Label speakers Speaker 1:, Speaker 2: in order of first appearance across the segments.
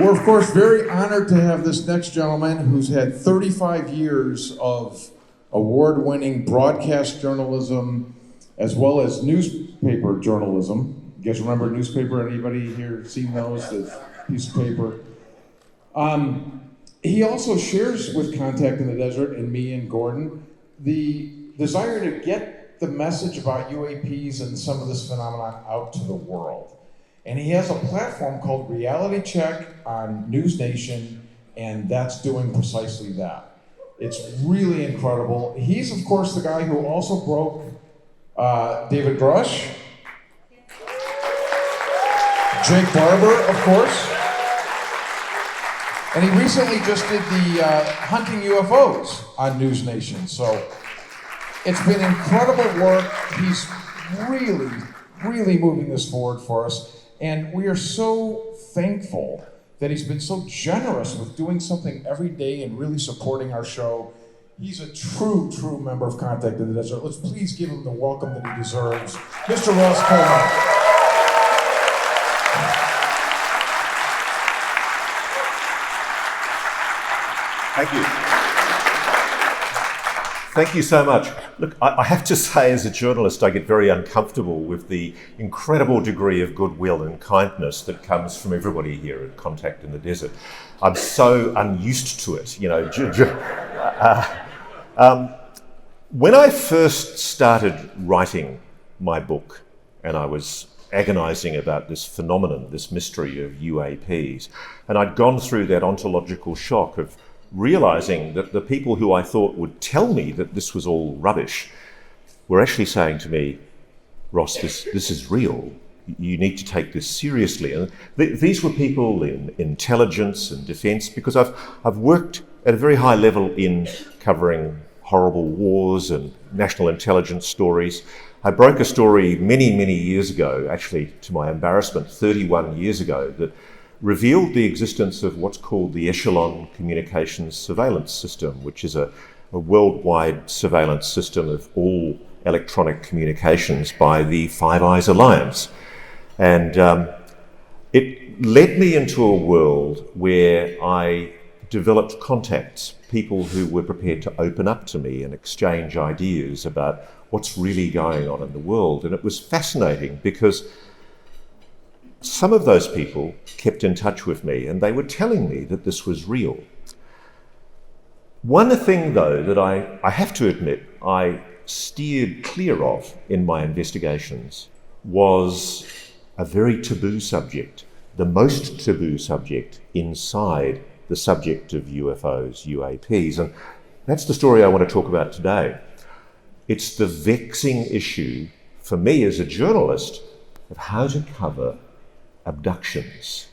Speaker 1: We're, of course, very honored to have this next gentleman who's had 35 years of award-winning broadcast journalism as well as newspaper journalism. You guys remember newspaper? Anybody here seen those? The piece of paper. He also shares with Contact in the Desert and me and Gordon the desire to get the message about UAPs and some of this phenomenon out to the world. And he has a platform called Reality Check on NewsNation, and that's doing precisely that. It's really incredible. He's, of course, the guy who also broke David Grush, Jake Barber, of course, and he recently just did the Hunting UFOs on NewsNation. So it's been incredible work. He's really moving this forward for us. And we are so thankful that he's been so generous with doing something every day and really supporting our show. He's a true member of Contact in the Desert. Let's please give him the welcome that he deserves. Mr. Ross Coulthart.
Speaker 2: Thank you. Thank you so much. Look, I have to say, as a journalist, I get very uncomfortable with the incredible degree of goodwill and kindness that comes from everybody here at Contact in the Desert. I'm so unused to it, you know. When I first started writing my book, and I was agonizing about this phenomenon, this mystery of UAPs, and I'd gone through that ontological shock of realizing that the people who I thought would tell me that this was all rubbish were actually saying to me, Ross, this is real. You need to take this seriously. And these were people in intelligence and defense, because I've worked at a very high level in covering horrible wars and national intelligence stories. I broke a story many years ago, actually to my embarrassment, 31 years ago, that revealed the existence of what's called the Echelon Communications Surveillance System, which is a worldwide surveillance system of all electronic communications by the Five Eyes Alliance. And it led me into a world where I developed contacts, people who were prepared to open up to me and exchange ideas about what's really going on in the world. And it was fascinating because some of those people kept in touch with me and they were telling me that this was real. One thing, though, that I have to admit I steered clear of in my investigations was a very taboo subject, the most taboo subject inside the subject of UFOs, UAPs. And that's the story I want to talk about today. It's the vexing issue for me as a journalist of how to cover abductions,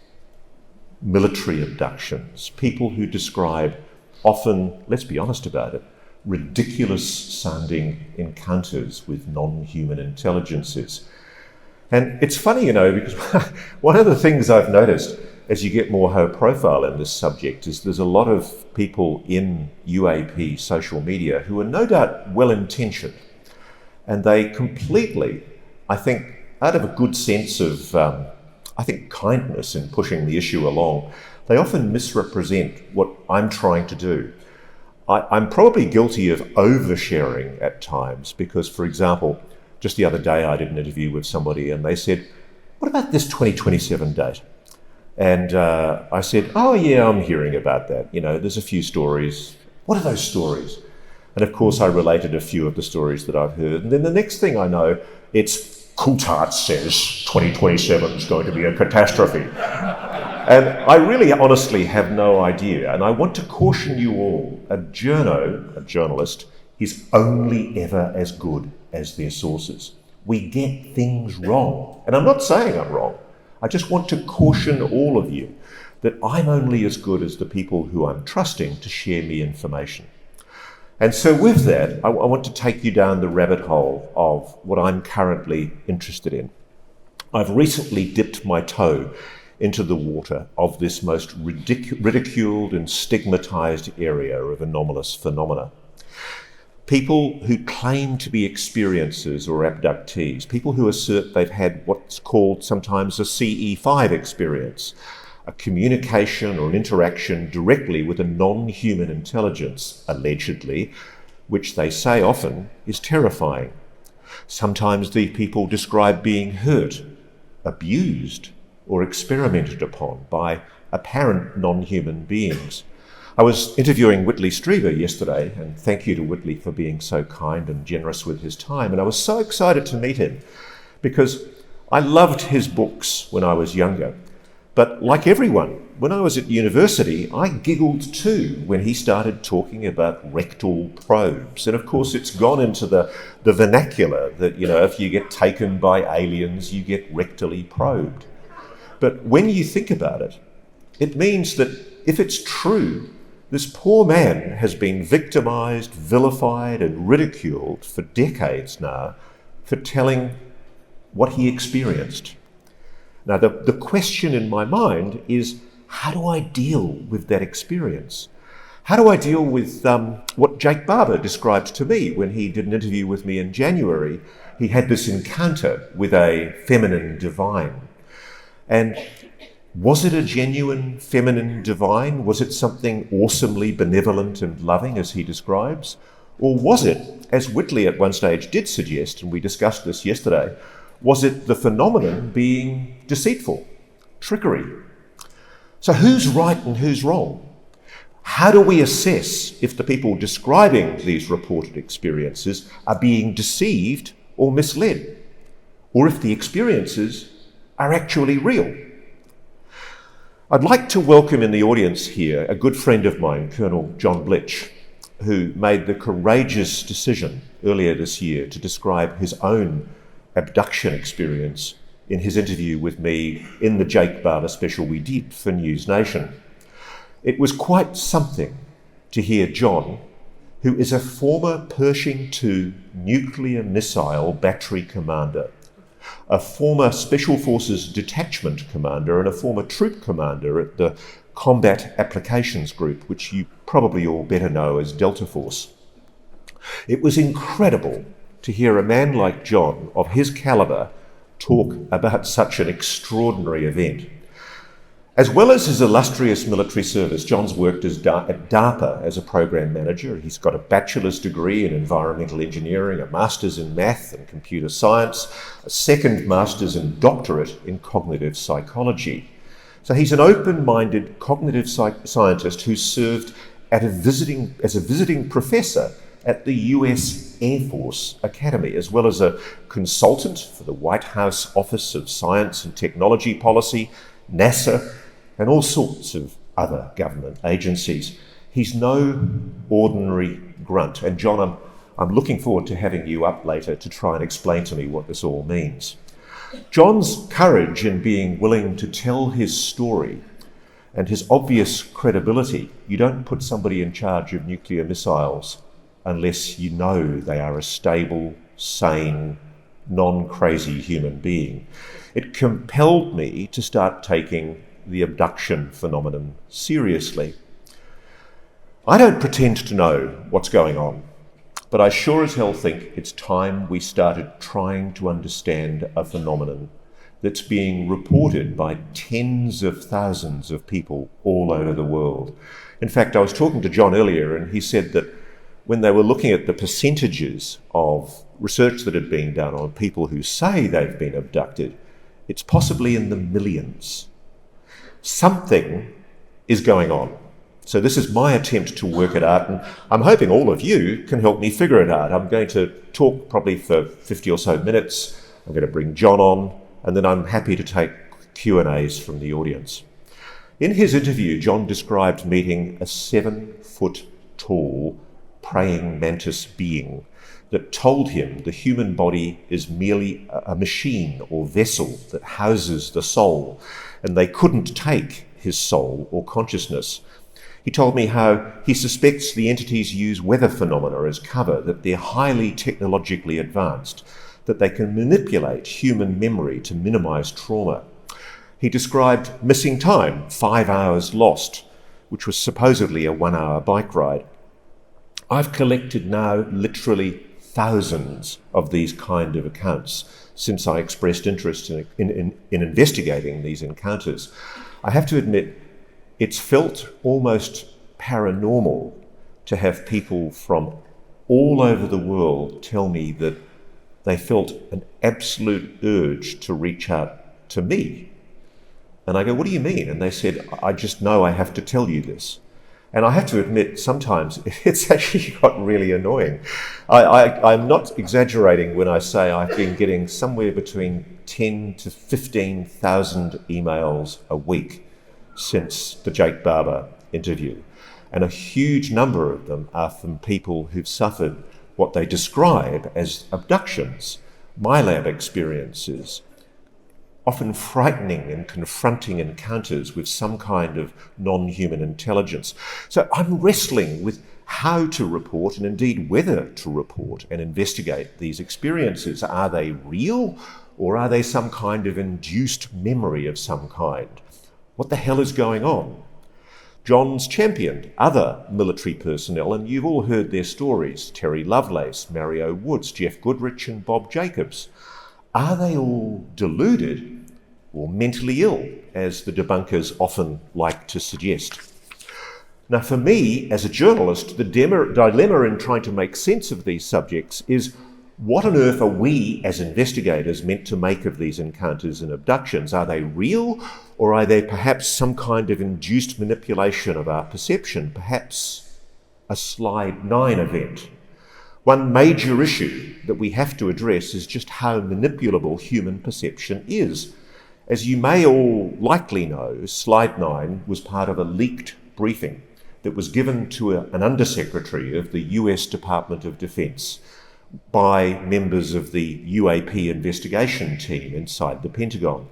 Speaker 2: military abductions, people who describe often, let's be honest about it, ridiculous-sounding encounters with non-human intelligences. And it's funny, you know, because one of the things I've noticed as you get more high profile in this subject is there's a lot of people in UAP social media who are no doubt well-intentioned, and they completely, I think, out of a good sense of kindness in pushing the issue along, they often misrepresent what I'm trying to do. I'm probably guilty of oversharing at times because, for example, just the other day I did an interview with somebody and they said, what about this 2027 date? And I said, oh yeah, I'm hearing about that. You know, there's a few stories. What are those stories? And of course I related a few of the stories that I've heard. And then the next thing I know, it's Coulthart says 2027 is going to be a catastrophe. And I really honestly have no idea. And I want to caution you all, a journalist, is only ever as good as their sources. We get things wrong. And I'm not saying I'm wrong. I just want to caution all of you that I'm only as good as the people who I'm trusting to share me information. And so with that, I want to take you down the rabbit hole of what I'm currently interested in. I've recently dipped my toe into the water of this most ridiculed and stigmatized area of anomalous phenomena. People who claim to be experiencers or abductees, people who assert they've had what's called sometimes a CE5 experience, a communication or an interaction directly with a non-human intelligence, allegedly, which they say often is terrifying. Sometimes the people describe being hurt, abused, or experimented upon by apparent non-human beings. I was interviewing Whitley Strieber yesterday, and thank you to Whitley for being so kind and generous with his time, and I was so excited to meet him because I loved his books when I was younger. But like everyone, when I was at university, I giggled too when he started talking about rectal probes. And of course, it's gone into the vernacular that, if you get taken by aliens, you get rectally probed. But when you think about it, it means that if it's true, this poor man has been victimized, vilified, and ridiculed for decades now for telling what he experienced. Now, the question in my mind is, how do I deal with that experience? How do I deal with what Jake Barber described to me when he did an interview with me in January? He had this encounter with a feminine divine. And was it a genuine feminine divine? Was it something awesomely benevolent and loving, as he describes? Or was it, as Whitley at one stage did suggest, and we discussed this yesterday, was it the phenomenon being deceitful, trickery? So who's right and who's wrong? How do we assess if the people describing these reported experiences are being deceived or misled? Or if the experiences are actually real? I'd like to welcome in the audience here a good friend of mine, Colonel John Blitch, who made the courageous decision earlier this year to describe his own abduction experience in his interview with me in the Jake Barber special we did for NewsNation. It was quite something to hear John, who is a former Pershing II nuclear missile battery commander, a former Special Forces detachment commander, and a former troop commander at the Combat Applications Group, which you probably all better know as Delta Force. It was incredible to hear a man like John, of his calibre, talk about such an extraordinary event. As well as his illustrious military service, John's worked at DARPA as a program manager. He's got a bachelor's degree in environmental engineering, a master's in math and computer science, a second master's and doctorate in cognitive psychology. So he's an open-minded cognitive scientist who served as a visiting professor at the US Air Force Academy, as well as a consultant for the White House Office of Science and Technology Policy, NASA, and all sorts of other government agencies. He's no ordinary grunt. And John, I'm looking forward to having you up later to try and explain to me what this all means. John's courage in being willing to tell his story and his obvious credibility. You don't put somebody in charge of nuclear missiles unless you know they are a stable, sane, non-crazy human being. It compelled me to start taking the abduction phenomenon seriously. I don't pretend to know what's going on, but I sure as hell think it's time we started trying to understand a phenomenon that's being reported by tens of thousands of people all over the world. In fact, I was talking to John earlier, and he said that when they were looking at the percentages of research that had been done on people who say they've been abducted, it's possibly in the millions. Something is going on. So this is my attempt to work it out, and I'm hoping all of you can help me figure it out. I'm going to talk probably for 50 or so minutes. I'm going to bring John on, and then I'm happy to take Q&As from the audience. In his interview, John described meeting a 7-foot-tall praying mantis being that told him the human body is merely a machine or vessel that houses the soul, and they couldn't take his soul or consciousness. He told me how he suspects the entities use weather phenomena as cover, that they're highly technologically advanced, that they can manipulate human memory to minimize trauma. He described missing time, 5 hours lost, which was supposedly a 1-hour bike ride. I've collected now literally thousands of these kind of accounts since I expressed interest in investigating these encounters. I have to admit, it's felt almost paranormal to have people from all over the world tell me that they felt an absolute urge to reach out to me. And I go, what do you mean? And they said, I just know I have to tell you this. And I have to admit, sometimes it's actually got really annoying. I'm not exaggerating when I say I've been getting somewhere between 10 to 15,000 emails a week since the Jake Barber interview. And a huge number of them are from people who've suffered what they describe as abductions, MyLab experiences, often frightening and confronting encounters with some kind of non-human intelligence. So I'm wrestling with how to report and indeed whether to report and investigate these experiences. Are they real or are they some kind of induced memory of some kind? What the hell is going on? John's championed other military personnel, and you've all heard their stories. Terry Lovelace, Mario Woods, Jeff Goodrich and Bob Jacobs. Are they all deluded or mentally ill, as the debunkers often like to suggest? Now, for me, as a journalist, the dilemma in trying to make sense of these subjects is, what on earth are we as investigators meant to make of these encounters and abductions? Are they real, or are they perhaps some kind of induced manipulation of our perception, perhaps a Slide 9 event? One major issue that we have to address is just how manipulable human perception is. As you may all likely know, Slide 9 was part of a leaked briefing that was given to an undersecretary of the US Department of Defense by members of the UAP investigation team inside the Pentagon.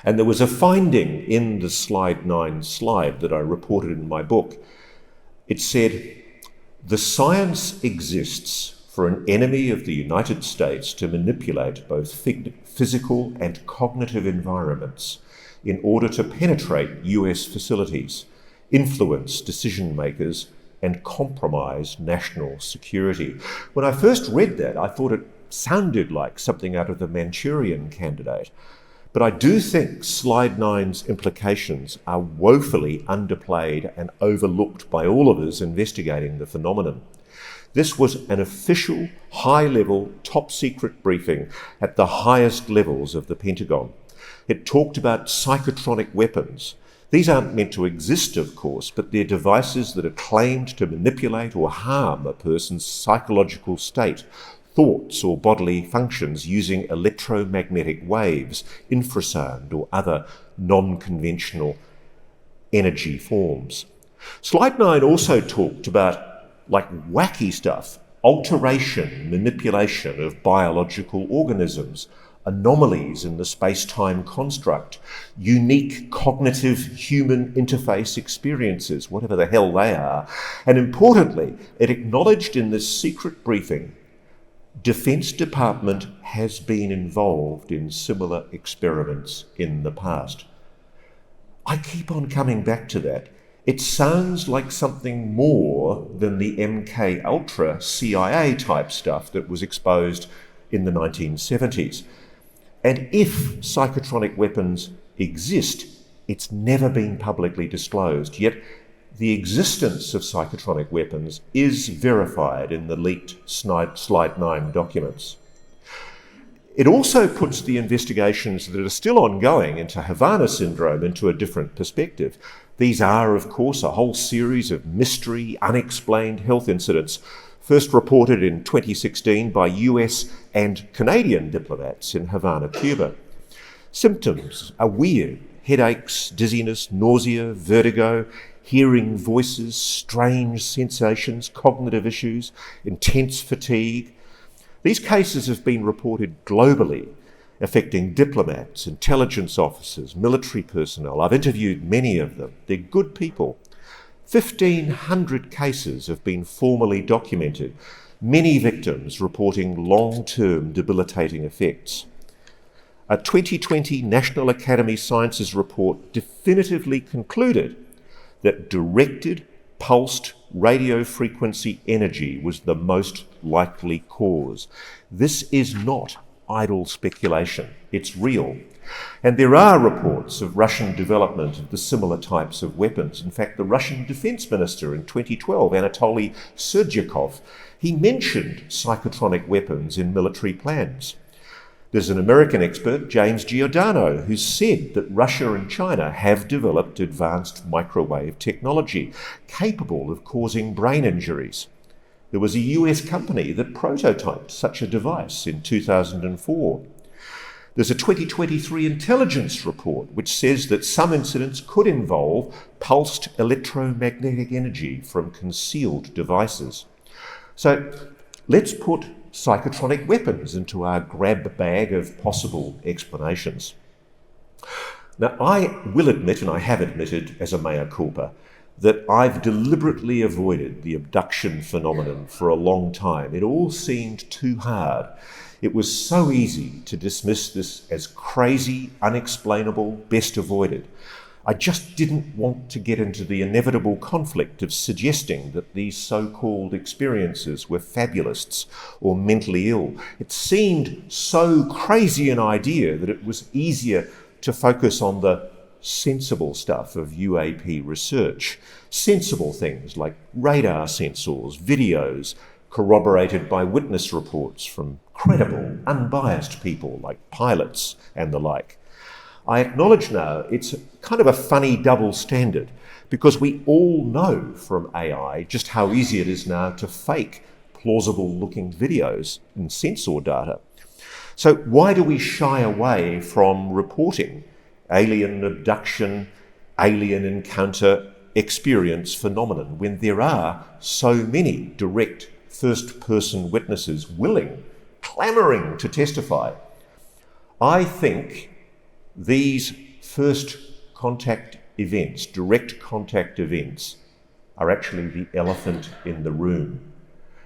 Speaker 2: And there was a finding in the Slide 9 slide that I reported in my book. It said, the science exists for an enemy of the United States to manipulate both physical and cognitive environments in order to penetrate US facilities, influence decision makers, and compromise national security. When I first read that, I thought it sounded like something out of the Manchurian Candidate. But I do think Slide 9's implications are woefully underplayed and overlooked by all of us investigating the phenomenon. This was an official, high-level, top-secret briefing at the highest levels of the Pentagon. It talked about psychotronic weapons. These aren't meant to exist, of course, but they're devices that are claimed to manipulate or harm a person's psychological state, thoughts or bodily functions using electromagnetic waves, infrasound or other non-conventional energy forms. Slide 9 also talked about wacky stuff, alteration, manipulation of biological organisms, anomalies in the space-time construct, unique cognitive human interface experiences, whatever the hell they are. And importantly, it acknowledged in this secret briefing, Defense Department has been involved in similar experiments in the past. I keep on coming back to that. It sounds like something more than the MK Ultra CIA type stuff that was exposed in the 1970s. And if psychotronic weapons exist, it's never been publicly disclosed. Yet the existence of psychotronic weapons is verified in the leaked Slide 9 documents. It also puts the investigations that are still ongoing into Havana syndrome into a different perspective. These are, of course, a whole series of mystery, unexplained health incidents, first reported in 2016 by US and Canadian diplomats in Havana, Cuba. Symptoms are weird: headaches, dizziness, nausea, vertigo, hearing voices, strange sensations, cognitive issues, intense fatigue. These cases have been reported globally, affecting diplomats, intelligence officers, military personnel. I've interviewed many of them. They're good people. 1,500 cases have been formally documented, many victims reporting long-term debilitating effects. A 2020 National Academy Sciences report definitively concluded that directed pulsed radio frequency energy was the most likely cause. This is not idle speculation. It's real. And there are reports of Russian development of the similar types of weapons. In fact, the Russian Defense Minister in 2012, Anatoly Serdyakov, he mentioned psychotronic weapons in military plans. There's an American expert, James Giordano, who said that Russia and China have developed advanced microwave technology capable of causing brain injuries. There was a US company that prototyped such a device in 2004. There's a 2023 intelligence report which says that some incidents could involve pulsed electromagnetic energy from concealed devices. So let's put psychotronic weapons into our grab bag of possible explanations. Now, I will admit, and I have admitted as a mea culpa, that I've deliberately avoided the abduction phenomenon for a long time. It all seemed too hard. It was so easy to dismiss this as crazy, unexplainable, best avoided. I just didn't want to get into the inevitable conflict of suggesting that these so-called experiences were fabulists or mentally ill. It seemed so crazy an idea that it was easier to focus on the sensible stuff of UAP research. Sensible things like radar sensors, videos, corroborated by witness reports from credible, unbiased people like pilots and the like. I acknowledge now it's kind of a funny double standard because we all know from AI just how easy it is now to fake plausible looking videos and sensor data. So why do we shy away from reporting alien abduction, alien encounter experience phenomenon when there are so many direct first-person witnesses willing, clamouring to testify? I think these first contact events, direct contact events, are actually the elephant in the room.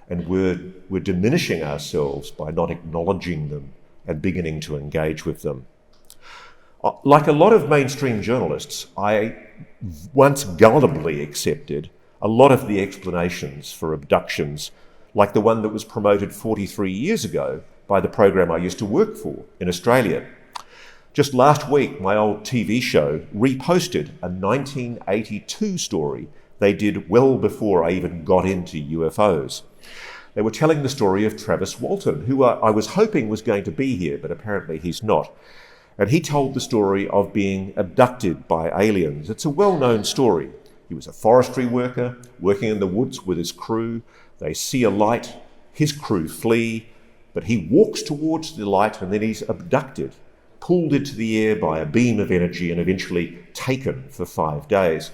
Speaker 2: And we're diminishing ourselves by not acknowledging them and beginning to engage with them. Like a lot of mainstream journalists, I once gullibly accepted a lot of the explanations for abductions, like the one that was promoted 43 years ago by the program I used to work for in Australia. Just last week, my old TV show reposted a 1982 story they did well before I even got into UFOs. They were telling the story of Travis Walton, who I was hoping was going to be here, but apparently he's not. And he told the story of being abducted by aliens. It's a well-known story. He was a forestry worker working in the woods with his crew. They see a light, his crew flee, but he walks towards the light and then he's abducted, pulled into the air by a beam of energy and eventually taken for 5 days.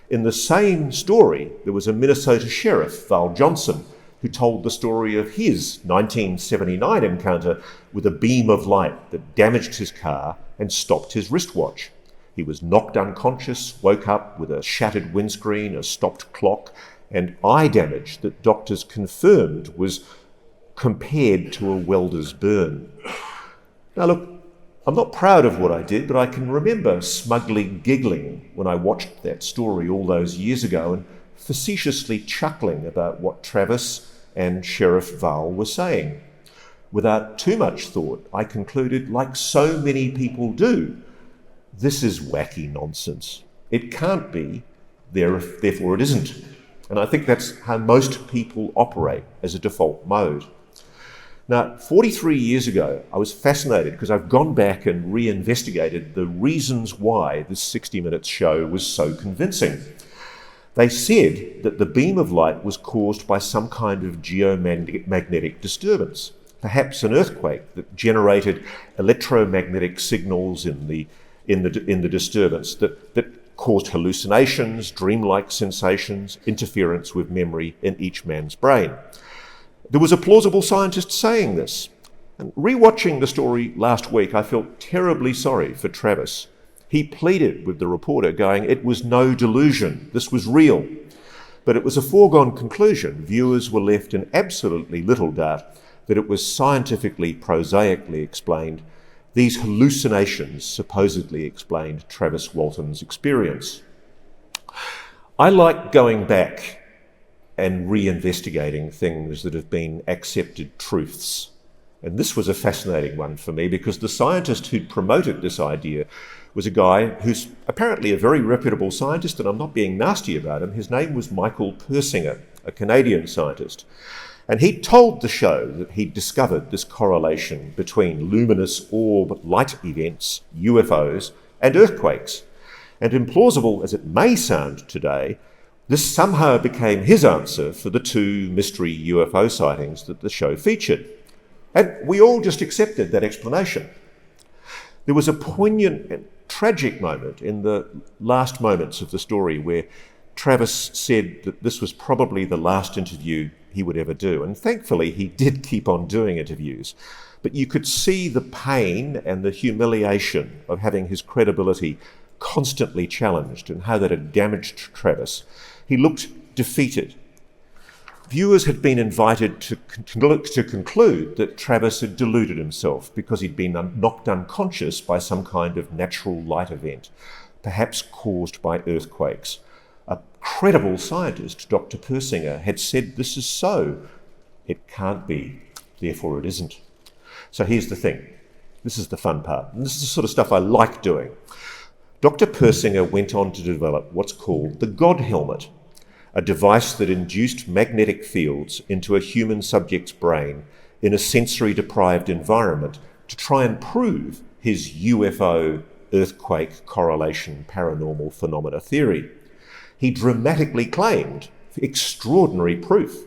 Speaker 2: In the same story, there was a Minnesota sheriff, Val Johnson, who told the story of his 1979 encounter with a beam of light that damaged his car and stopped his wristwatch. He was knocked unconscious, woke up with a shattered windscreen, a stopped clock, and eye damage that doctors confirmed was compared to a welder's burn. Now look, I'm not proud of what I did, but I can remember smugly giggling when I watched that story all those years ago and facetiously chuckling about what Travis and Sheriff Val were saying. Without too much thought, I concluded, like so many people do, this is wacky nonsense. It can't be, therefore it isn't. And I think that's how most people operate as a default mode. Now, 43 years ago, I was fascinated because I've gone back and reinvestigated the reasons why this 60 Minutes show was so convincing. They said that the beam of light was caused by some kind of geomagnetic disturbance, perhaps an earthquake that generated electromagnetic signals in the disturbance that caused hallucinations, dreamlike sensations, interference with memory in each man's brain. There was a plausible scientist saying this. And rewatching the story last week, I felt terribly sorry for Travis. He pleaded with the reporter, going, it was no delusion, this was real. But it was a foregone conclusion. Viewers were left in absolutely little doubt that it was scientifically, prosaically explained. These hallucinations supposedly explained Travis Walton's experience. I like going back and reinvestigating things that have been accepted truths. And this was a fascinating one for me because the scientist who'd promoted this idea was a guy who's apparently a very reputable scientist, and I'm not being nasty about him. His name was Michael Persinger, a Canadian scientist. And he told the show that he'd discovered this correlation between luminous orb light events, UFOs, and earthquakes. And implausible as it may sound today, this somehow became his answer for the 2 mystery UFO sightings that the show featured. And we all just accepted that explanation. There was a poignant and tragic moment in the last moments of the story where Travis said that this was probably the last interview he would ever do. And thankfully, he did keep on doing interviews. But you could see the pain and the humiliation of having his credibility constantly challenged and how that had damaged Travis. He looked defeated. Viewers had been invited to conclude that Travis had deluded himself because he'd been knocked unconscious by some kind of natural light event, perhaps caused by earthquakes. A credible scientist, Dr. Persinger, had said this is so. It can't be, therefore it isn't. So here's the thing. This is the fun part. And this is the sort of stuff I like doing. Dr. Persinger went on to develop what's called the God helmet, a device that induced magnetic fields into a human subject's brain in a sensory-deprived environment to try and prove his UFO earthquake correlation paranormal phenomena theory. He dramatically claimed extraordinary proof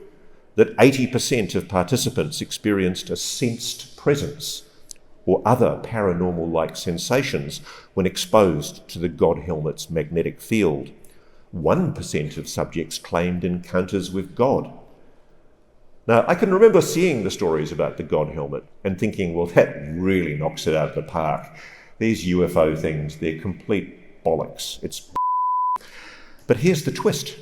Speaker 2: that 80% of participants experienced a sensed presence or other paranormal-like sensations when exposed to the God helmet's magnetic field. 1% of subjects claimed encounters with God. Now, I can remember seeing the stories about the God helmet and thinking, well, that really knocks it out of the park. These UFO things, they're complete bollocks. But here's the twist.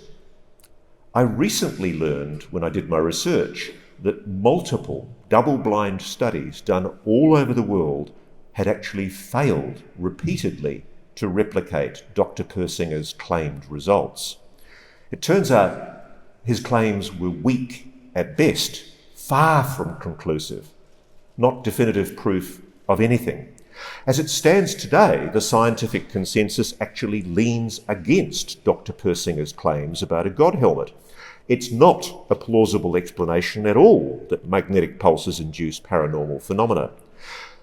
Speaker 2: I recently learned when I did my research that multiple double-blind studies done all over the world had actually failed repeatedly to replicate Dr. Persinger's claimed results. It turns out his claims were weak at best, far from conclusive, not definitive proof of anything. As it stands today, the scientific consensus actually leans against Dr. Persinger's claims about a God helmet. It's not a plausible explanation at all that magnetic pulses induce paranormal phenomena.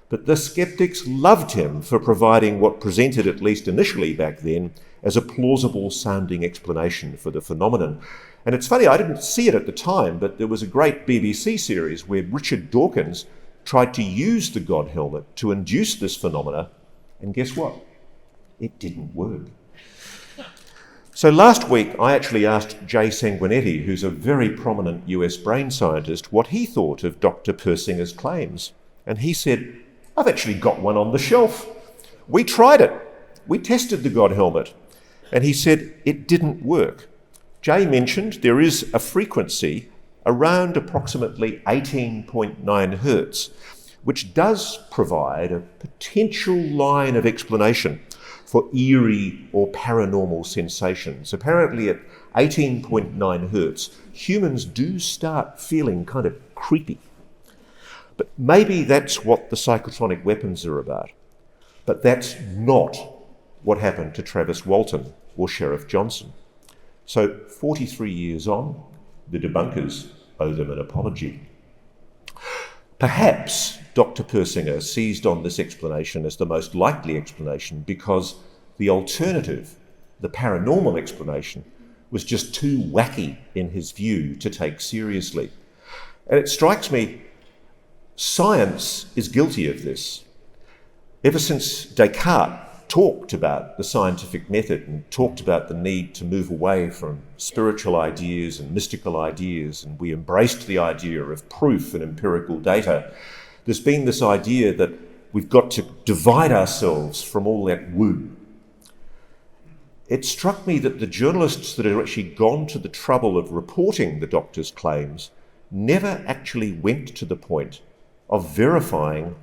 Speaker 2: But the skeptics loved him for providing what presented, at least initially back then, as a plausible sounding explanation for the phenomenon. And it's funny, I didn't see it at the time, but there was a great BBC series where Richard Dawkins tried to use the God helmet to induce this phenomena, and guess what? It didn't work. So last week, I actually asked Jay Sanguinetti, who's a very prominent US brain scientist, what he thought of Dr. Persinger's claims. And he said, I've actually got one on the shelf. We tried it. We tested the God helmet. And he said it didn't work. Jay mentioned there is a frequency around approximately 18.9 hertz, which does provide a potential line of explanation for eerie or paranormal sensations. Apparently at 18.9 hertz, humans do start feeling kind of creepy. But maybe that's what the psychotronic weapons are about. But that's not what happened to Travis Walton or Sheriff Johnson. So 43 years on, the debunkers owe them an apology. Perhaps Dr. Persinger seized on this explanation as the most likely explanation because the alternative, the paranormal explanation, was just too wacky in his view to take seriously. And it strikes me, science is guilty of this. Ever since Descartes talked about the scientific method and talked about the need to move away from spiritual ideas and mystical ideas, and we embraced the idea of proof and empirical data, there's been this idea that we've got to divide ourselves from all that woo. It struck me that the journalists that had actually gone to the trouble of reporting the doctor's claims never actually went to the point of verifying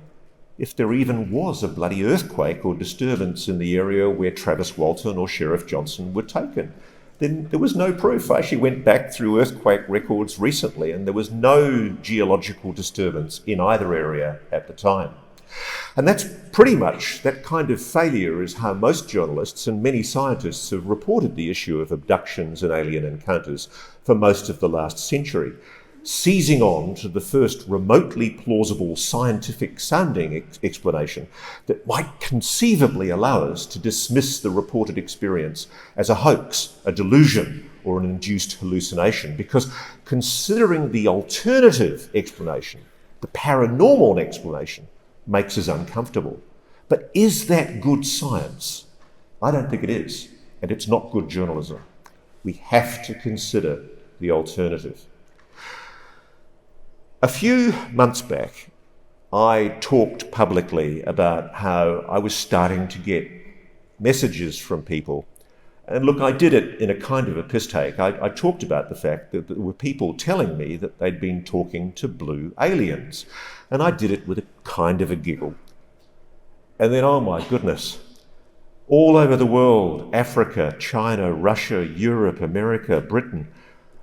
Speaker 2: if there even was a bloody earthquake or disturbance in the area where Travis Walton or Sheriff Johnson were taken. then there was no proof. I actually went back through earthquake records recently, and there was no geological disturbance in either area at the time. And that's pretty much, that kind of failure is how most journalists and many scientists have reported the issue of abductions and alien encounters for most of the last century, seizing on to the first remotely plausible scientific sounding explanation that might conceivably allow us to dismiss the reported experience as a hoax, a delusion, or an induced hallucination, because considering the alternative explanation, the paranormal explanation, makes us uncomfortable. But is that good science? I don't think it is, and it's not good journalism. We have to consider the alternative. A few months back, I talked publicly about how I was starting to get messages from people. And look, I did it in a kind of a piss take. I talked about the fact that there were people telling me that they'd been talking to blue aliens. And I did it with a kind of a giggle. And then, oh my goodness, all over the world, Africa, China, Russia, Europe, America, Britain,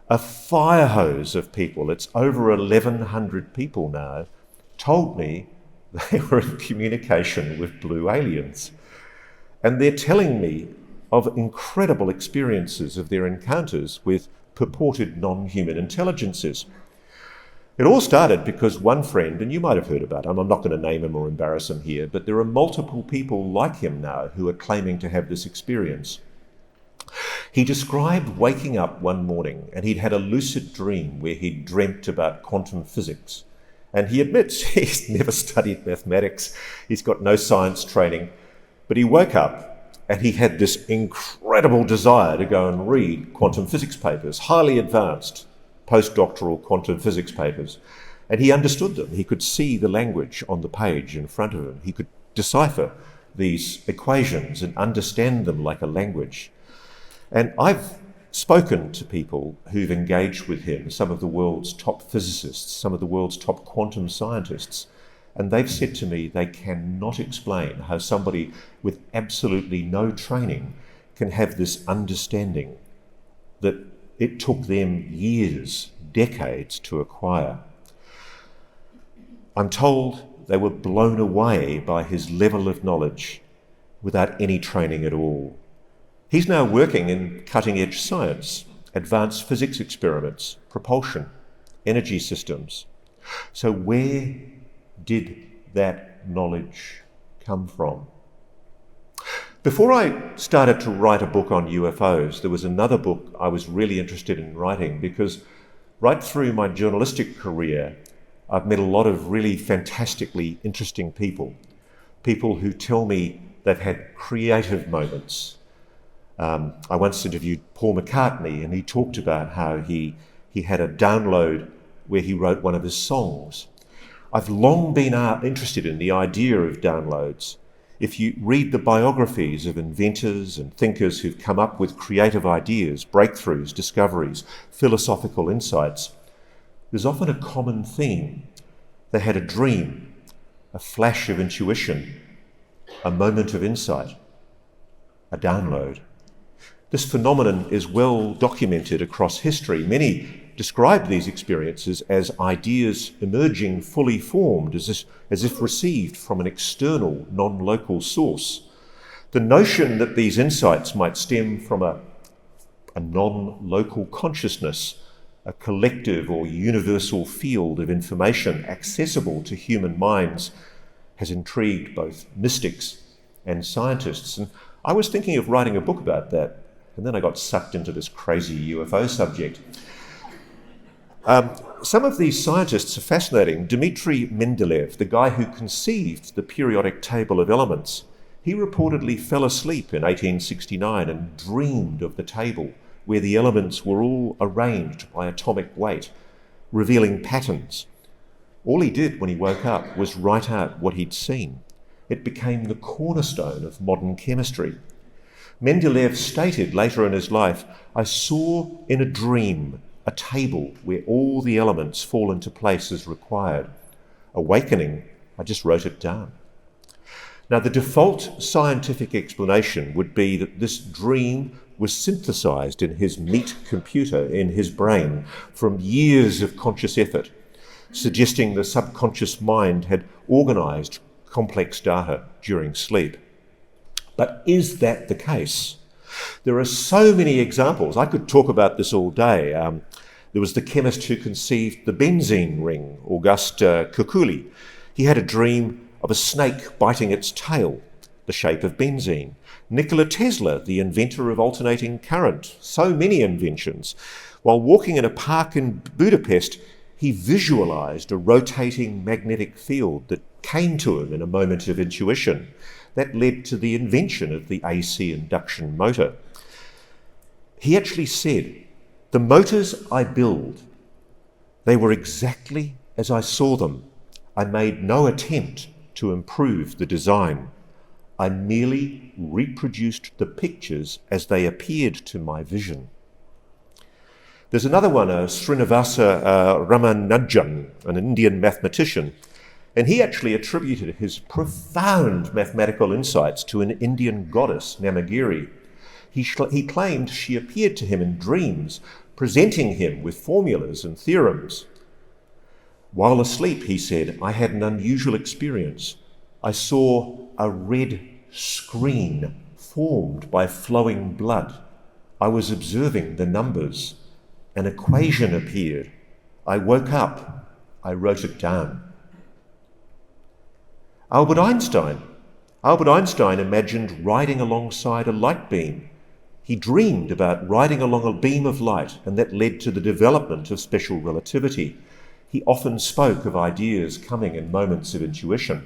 Speaker 2: a fire hose of people, it's over 1,100 people now, told me they were in communication with blue aliens. And they're telling me of incredible experiences of their encounters with purported non-human intelligences. It all started because one friend, and you might have heard about him, I'm not going to name him or embarrass him here, but there are multiple people like him now who are claiming to have this experience. He described waking up one morning and he'd had a lucid dream where he'd dreamt about quantum physics. And he admits he's never studied mathematics, he's got no science training, but he woke up and he had this incredible desire to go and read quantum physics papers, highly advanced postdoctoral quantum physics papers. And he understood them. He could see the language on the page in front of him. He could decipher these equations and understand them like a language. And I've spoken to people who've engaged with him, some of the world's top physicists, some of the world's top quantum scientists, and they've said to me they cannot explain how somebody with absolutely no training can have this understanding that it took them years, decades to acquire. I'm told they were blown away by his level of knowledge without any training at all. He's now working in cutting-edge science, advanced physics experiments, propulsion, energy systems. So where did that knowledge come from? Before I started to write a book on UFOs, there was another book I was really interested in writing because right through my journalistic career, I've met a lot of really fantastically interesting people who tell me they've had creative moments. I once interviewed Paul McCartney, and he talked about how he had a download where he wrote one of his songs. I've long been interested in the idea of downloads. If you read the biographies of inventors and thinkers who've come up with creative ideas, breakthroughs, discoveries, philosophical insights, there's often a common theme. They had a dream, a flash of intuition, a moment of insight, a download. This phenomenon is well documented across history. Many describe these experiences as ideas emerging fully formed, as if received from an external, non-local source. The notion that these insights might stem from a non-local consciousness, a collective or universal field of information accessible to human minds, has intrigued both mystics and scientists. And I was thinking of writing a book about that, and then I got sucked into this crazy UFO subject. Some of these scientists are fascinating. Dmitry Mendeleev, the guy who conceived the periodic table of elements, he reportedly fell asleep in 1869 and dreamed of the table where the elements were all arranged by atomic weight, revealing patterns. All he did when he woke up was write out what he'd seen. It became the cornerstone of modern chemistry. Mendeleev stated later in his life, "I saw in a dream a table where all the elements fall into place as required. Awakening, I just wrote it down." Now, the default scientific explanation would be that this dream was synthesized in his meat computer in his brain from years of conscious effort, suggesting the subconscious mind had organized complex data during sleep. But is that the case? There are so many examples. I could talk about this all day. There was the chemist who conceived the benzene ring, Auguste Kukuli. He had a dream of a snake biting its tail, the shape of benzene. Nikola Tesla, the inventor of alternating current, so many inventions. While walking in a park in Budapest, he visualized a rotating magnetic field that came to him in a moment of intuition. That led to the invention of the AC induction motor. He actually said, "The motors I build, they were exactly as I saw them. I made no attempt to improve the design. I merely reproduced the pictures as they appeared to my vision." There's another one, Srinivasa Ramanujan, an Indian mathematician, and he actually attributed his profound mathematical insights to an Indian goddess, Namagiri. He claimed she appeared to him in dreams, presenting him with formulas and theorems. While asleep, he said, "I had an unusual experience. I saw a red screen formed by flowing blood. I was observing the numbers. An equation appeared. I woke up. I wrote it down." Albert Einstein imagined riding alongside a light beam. He dreamed about riding along a beam of light, and that led to the development of special relativity. He often spoke of ideas coming in moments of intuition.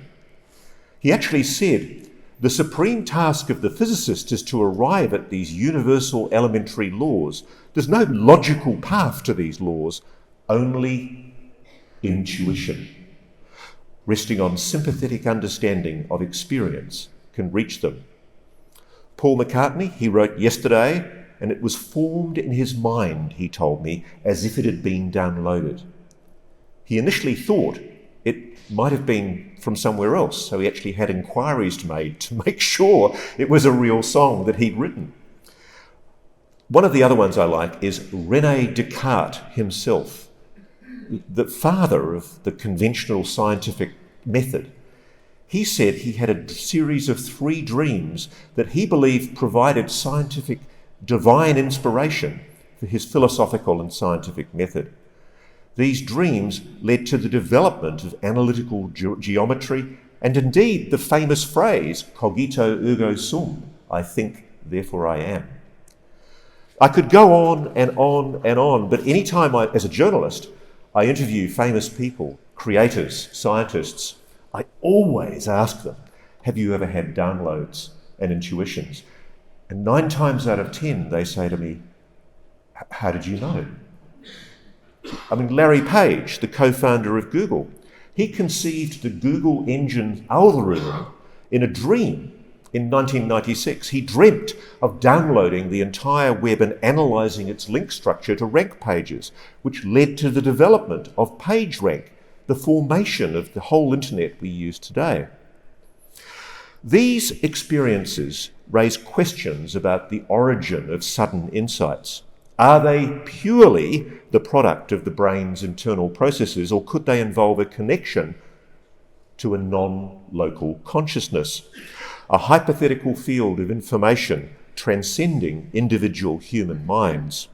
Speaker 2: He actually said, "The supreme task of the physicist is to arrive at these universal elementary laws. There's no logical path to these laws, only intuition. Resting on sympathetic understanding of experience can reach them." Paul McCartney, he wrote yesterday, and it was formed in his mind, he told me, as if it had been downloaded. He initially thought it might have been from somewhere else, so he actually had inquiries made to make sure it was a real song that he'd written. One of the other ones I like is René Descartes himself, the father of the conventional scientific method. He said he had a series of 3 dreams that he believed provided scientific divine inspiration for his philosophical and scientific method. These dreams led to the development of analytical geometry and indeed the famous phrase, cogito ergo sum, I think, therefore I am. I could go on and on and on, but any time as a journalist, I interview famous people, creators, scientists, I always ask them, have you ever had downloads and intuitions? And 9 times out of 10, they say to me, how did you know? I mean, Larry Page, the co-founder of Google, he conceived the Google engine algorithm in a dream in 1996. He dreamt of downloading the entire web and analysing its link structure to rank pages, which led to the development of PageRank, the formation of the whole internet we use today. These experiences raise questions about the origin of sudden insights. Are they purely the product of the brain's internal processes, or could they involve a connection to a non-local consciousness, a hypothetical field of information transcending individual human minds?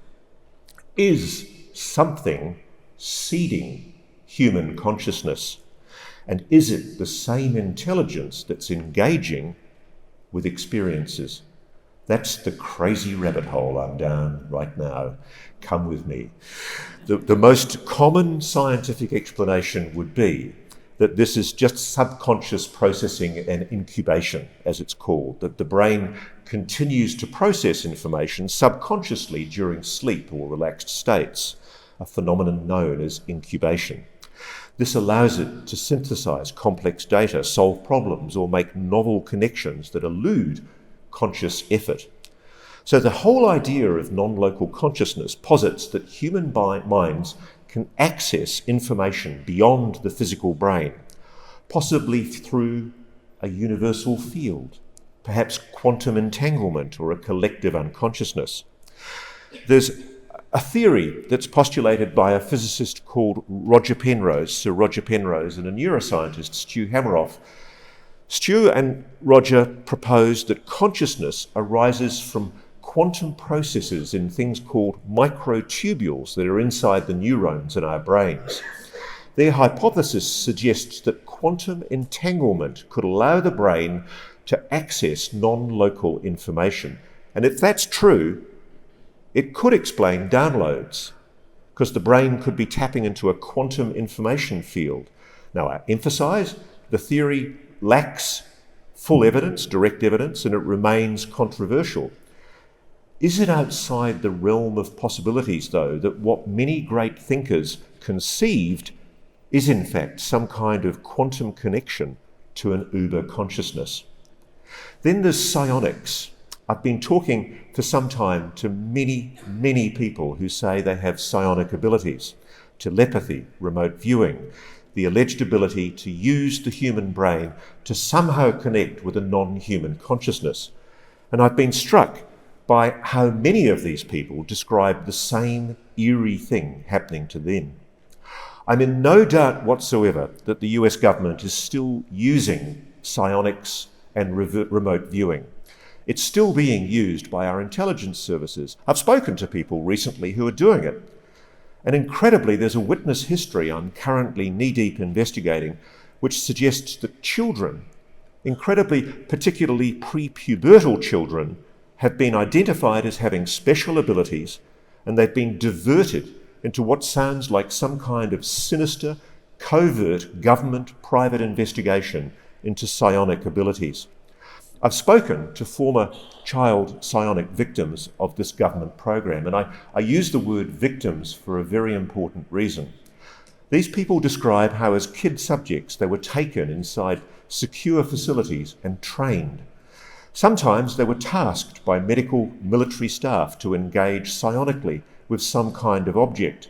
Speaker 2: Is something seeding human consciousness? And is it the same intelligence that's engaging with experiences? That's the crazy rabbit hole I'm down right now. Come with me. The most common scientific explanation would be that this is just subconscious processing and incubation, as it's called, that the brain continues to process information subconsciously during sleep or relaxed states, a phenomenon known as incubation. This allows it to synthesize complex data, solve problems, or make novel connections that elude conscious effort. So the whole idea of non-local consciousness posits that human minds can access information beyond the physical brain, possibly through a universal field, perhaps quantum entanglement or a collective unconsciousness. There's a theory that's postulated by a physicist called Sir Roger Penrose, and a neuroscientist, Stu Hameroff. Stu and Roger proposed that consciousness arises from quantum processes in things called microtubules that are inside the neurons in our brains. Their hypothesis suggests that quantum entanglement could allow the brain to access non-local information. And if that's true, it could explain downloads, because the brain could be tapping into a quantum information field. Now, I emphasize, the theory lacks full evidence, direct evidence, and it remains controversial. Is it outside the realm of possibilities, though, that what many great thinkers conceived is in fact some kind of quantum connection to an uber consciousness? Then there's psionics. I've been talking for some time to many people who say they have psionic abilities: telepathy, remote viewing, the alleged ability to use the human brain to somehow connect with a non-human consciousness. And I've been struck by how many of these people describe the same eerie thing happening to them. I'm in no doubt whatsoever that the US government is still using psionics and remote viewing. It's still being used by our intelligence services. I've spoken to people recently who are doing it. And incredibly, there's a witness history I'm currently knee-deep investigating, which suggests that children, incredibly, particularly pre-pubertal children, have been identified as having special abilities, and they've been diverted into what sounds like some kind of sinister, covert government-private investigation into psionic abilities. I've spoken to former child psionic victims of this government program, and I use the word victims for a very important reason. These people describe how as kid subjects they were taken inside secure facilities and trained. Sometimes they were tasked by medical military staff to engage psionically with some kind of object.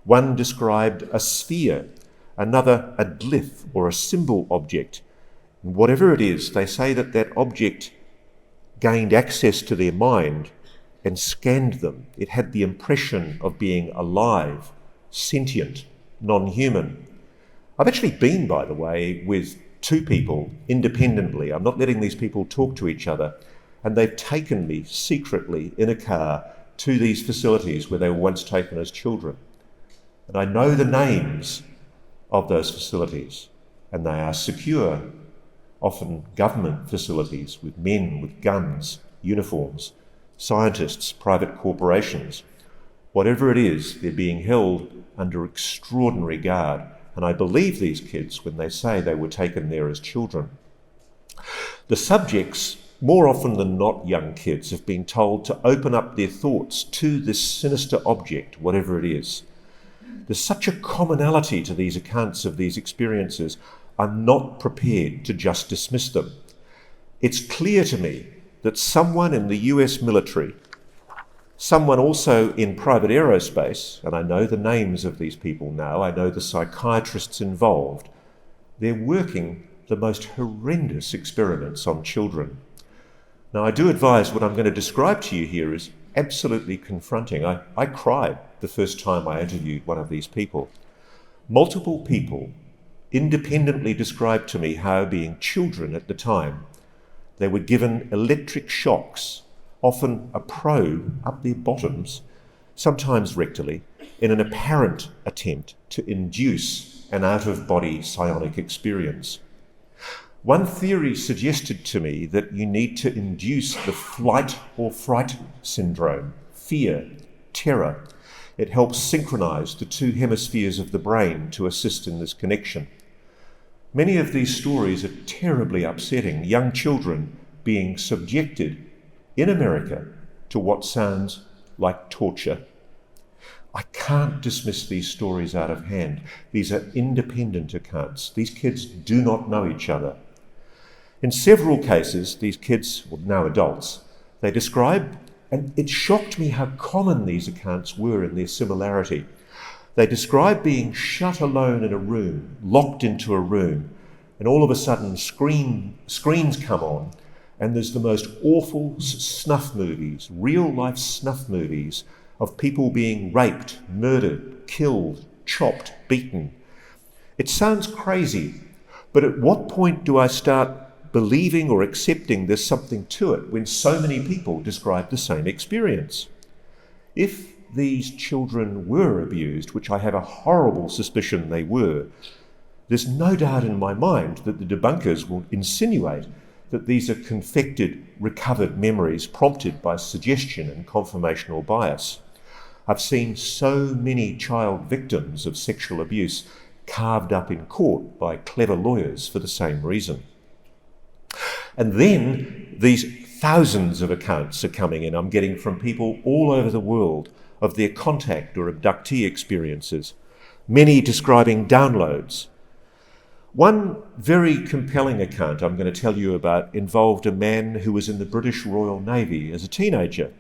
Speaker 2: One described a sphere, another a glyph or a symbol object. And whatever it is, they say that that object gained access to their mind and scanned them. It had the impression of being alive, sentient, non-human. I've actually been, by the way, with two people independently. I'm not letting these people talk to each other. And they've taken me secretly in a car to these facilities where they were once taken as children. And I know the names of those facilities, and they are secure, often government facilities with men with guns, uniforms, scientists, private corporations. Whatever it is, they're being held under extraordinary guard. And I believe these kids when they say they were taken there as children. The subjects, more often than not young kids, have been told to open up their thoughts to this sinister object, whatever it is. There's such a commonality to these accounts of these experiences, I'm not prepared to just dismiss them. It's clear to me that someone in the US military, someone also in private aerospace, and I know the names of these people now, I know the psychiatrists involved, they're working the most horrendous experiments on children. Now, I do advise what I'm going to describe to you here is absolutely confronting. I cried the first time I interviewed one of these people. Multiple people independently described to me how, being children at the time, they were given electric shocks, often a probe up their bottoms, sometimes rectally, in an apparent attempt to induce an out-of-body psionic experience. One theory suggested to me that you need to induce the flight or fright syndrome, fear, terror. It helps synchronize the two hemispheres of the brain to assist in this connection. Many of these stories are terribly upsetting. Young children being subjected in America to what sounds like torture. I can't dismiss these stories out of hand. These are independent accounts. These kids do not know each other. In several cases, these kids, well, now adults, they describe, and it shocked me how common these accounts were in their similarity. They describe being shut alone in a room, locked into a room, and all of a sudden screens come on, and there's the most awful snuff movies, real-life snuff movies of people being raped, murdered, killed, chopped, beaten. It sounds crazy, but at what point do I start believing or accepting there's something to it when so many people describe the same experience? If these children were abused, which I have a horrible suspicion they were, there's no doubt in my mind that the debunkers will insinuate that these are confected, recovered memories prompted by suggestion and confirmational bias. I've seen so many child victims of sexual abuse carved up in court by clever lawyers for the same reason. And then these thousands of accounts are coming in, I'm getting from people all over the world of their contact or abductee experiences, many describing downloads. One very compelling account I'm going to tell you about involved a man who was in the British Royal Navy as a teenager.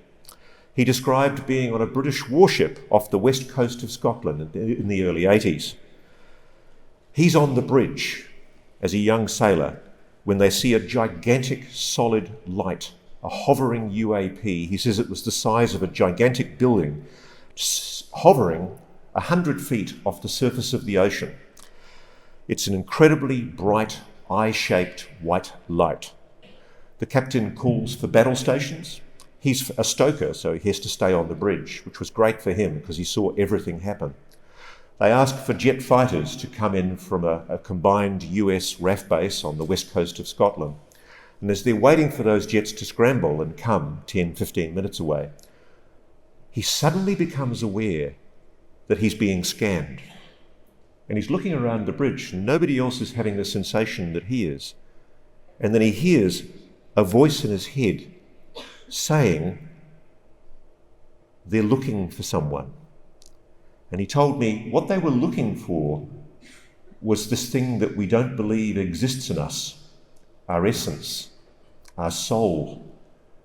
Speaker 2: He described being on a British warship off the west coast of Scotland in the early 80s. He's on the bridge as a young sailor when they see a gigantic solid light, a hovering UAP. He says it was the size of a gigantic building, hovering 100 feet off the surface of the ocean. It's an incredibly bright, eye-shaped white light. The captain calls for battle stations. He's a stoker, so he has to stay on the bridge, which was great for him because he saw everything happen. They ask for jet fighters to come in from a combined US RAF base on the west coast of Scotland. And as they're waiting for those jets to scramble and come 10, 15 minutes away, he suddenly becomes aware that he's being scanned. And he's looking around the bridge and nobody else is having the sensation that he is. And then he hears a voice in his head saying, they're looking for someone. And he told me what they were looking for was this thing that we don't believe exists in us, our essence, our soul.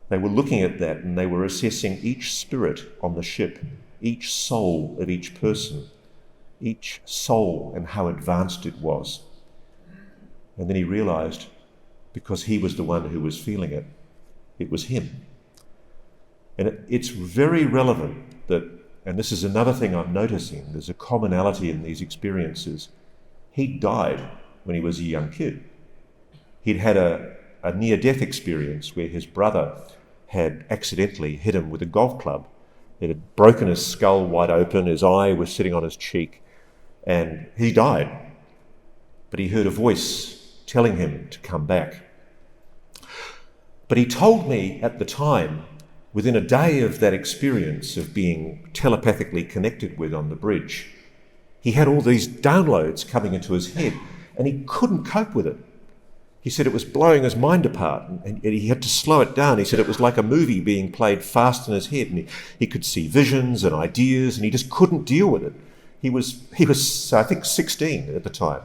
Speaker 2: They were looking at that and they were assessing each spirit on the ship, each soul of each person, each soul and how advanced it was. And then he realized, because he was the one who was feeling it, it was him. And it's very relevant that, and this is another thing I'm noticing, there's a commonality in these experiences. He died when he was a young kid. He'd had a near-death experience where his brother had accidentally hit him with a golf club. It had broken his skull wide open, his eye was sitting on his cheek, and he died. But he heard a voice telling him to come back. But he told me at the time, within a day of that experience of being telepathically connected with on the bridge, he had all these downloads coming into his head and he couldn't cope with it. He said it was blowing his mind apart and he had to slow it down. He said it was like a movie being played fast in his head and he could see visions and ideas and he just couldn't deal with it. He was I think 16 at the time.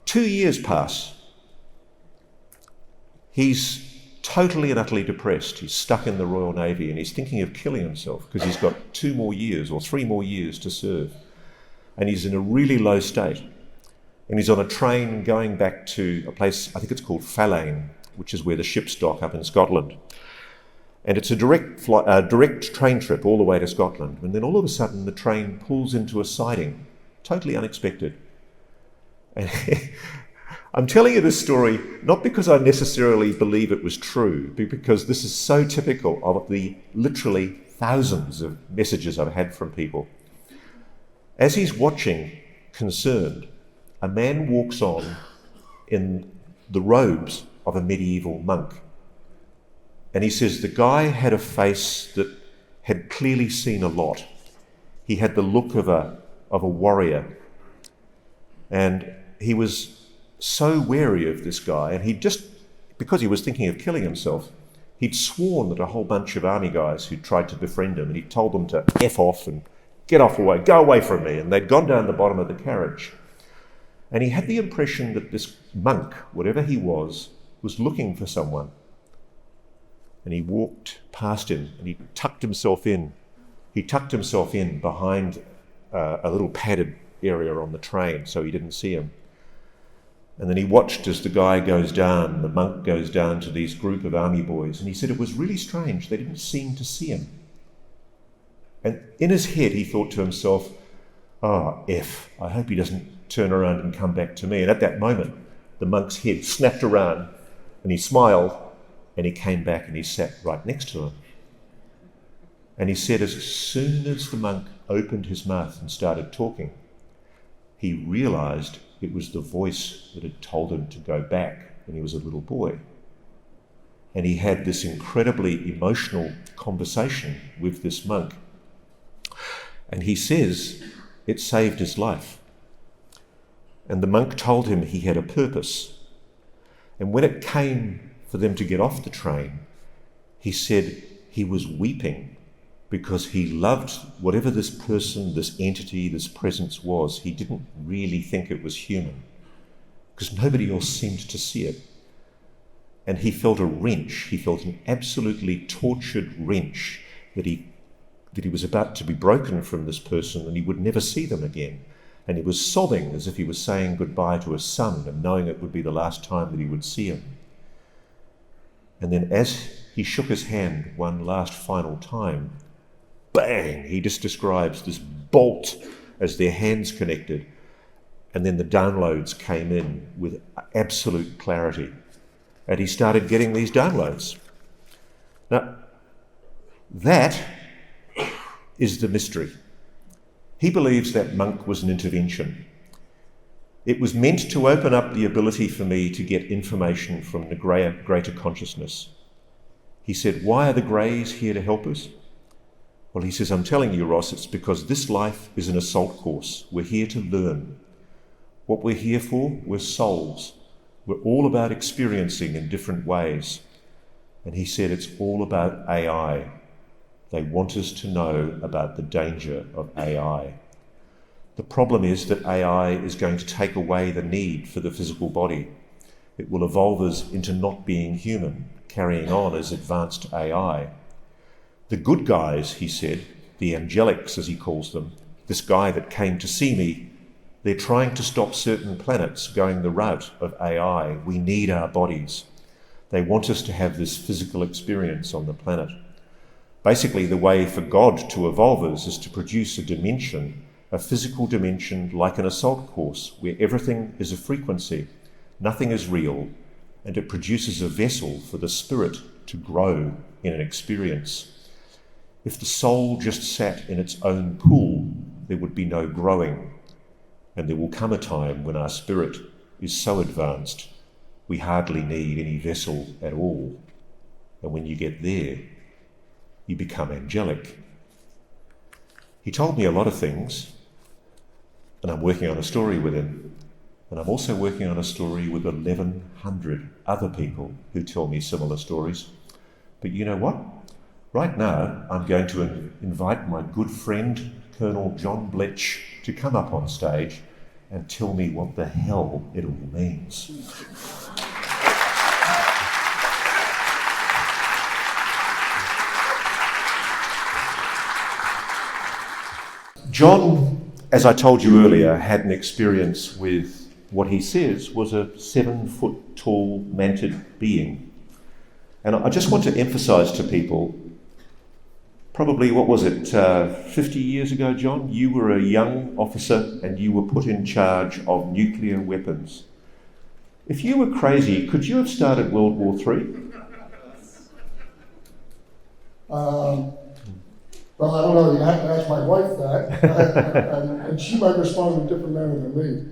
Speaker 2: 2 years pass. He's totally and utterly depressed. He's stuck in the Royal Navy and he's thinking of killing himself because he's got 2 more years or 3 more years to serve. And he's in a really low state. And he's on a train going back to a place, I think it's called Fallaine, which is where the ships dock up in Scotland. And it's a direct train trip all the way to Scotland. And then all of a sudden the train pulls into a siding, totally unexpected. And I'm telling you this story not because I necessarily believe it was true, but because this is so typical of the literally thousands of messages I've had from people. As he's watching, concerned, a man walks on in the robes of a medieval monk. And he says the guy had a face that had clearly seen a lot. He had the look of a warrior. And he was so wary of this guy, and he'd just, because he was thinking of killing himself, he'd sworn that a whole bunch of army guys who'd tried to befriend him, and he'd told them to F off and get off away, go away from me, and they'd gone down the bottom of the carriage. And he had the impression that this monk, whatever he was looking for someone. And he walked past him and he tucked himself in. He tucked himself in behind a little padded area on the train so he didn't see him. And then he watched as the guy goes down, the monk goes down to these group of army boys, and he said it was really strange. They didn't seem to see him. And in his head, he thought to himself, "Oh, I hope he doesn't turn around and come back to me." And at that moment, the monk's head snapped around, and he smiled, and he came back and he sat right next to him. And he said as soon as the monk opened his mouth and started talking, he realised it was the voice that had told him to go back when he was a little boy. And he had this incredibly emotional conversation with this monk. And he says it saved his life. And the monk told him he had a purpose. And when it came for them to get off the train, he said he was weeping because he loved whatever this person, this entity, this presence was. He didn't really think it was human because nobody else seemed to see it. And he felt a wrench. He felt an absolutely tortured wrench that he was about to be broken from this person and he would never see them again. And he was sobbing as if he was saying goodbye to his son and knowing it would be the last time that he would see him. And then as he shook his hand one last final time, bang, he just describes this bolt as their hands connected. And then the downloads came in with absolute clarity. And he started getting these downloads. Now, that is the mystery. He believes that monk was an intervention. It was meant to open up the ability for me to get information from the greater consciousness. He said, "Why are the greys here to help us?" Well, he says, "I'm telling you, Ross, it's because this life is an assault course. We're here to learn. What we're here for, we're souls. We're all about experiencing in different ways." And he said it's all about AI. They want us to know about the danger of AI. The problem is that AI is going to take away the need for the physical body. It will evolve us into not being human, carrying on as advanced AI. The good guys, he said, the angelics as he calls them, this guy that came to see me, they're trying to stop certain planets going the route of AI. We need our bodies. They want us to have this physical experience on the planet. Basically, the way for God to evolve us is to produce a dimension, a physical dimension like an assault course, where everything is a frequency, nothing is real, and it produces a vessel for the spirit to grow in an experience. If the soul just sat in its own pool, there would be no growing. And there will come a time when our spirit is so advanced, we hardly need any vessel at all. And when you get there, you become angelic. He told me a lot of things, and I'm working on a story with him. And I'm also working on a story with 1,100 other people who tell me similar stories. But you know what? Right now, I'm going to invite my good friend, Colonel John Blitch, to come up on stage and tell me what the hell it all means. John, as I told you earlier, had an experience with what he says was a 7-foot-tall manted being. And I just want to emphasise to people, probably, 50 years ago, John, you were a young officer and you were put in charge of nuclear weapons. If you were crazy, could you have started World War III?
Speaker 3: Well, I don't know. You have to ask my wife that, and she might respond in a different manner than me.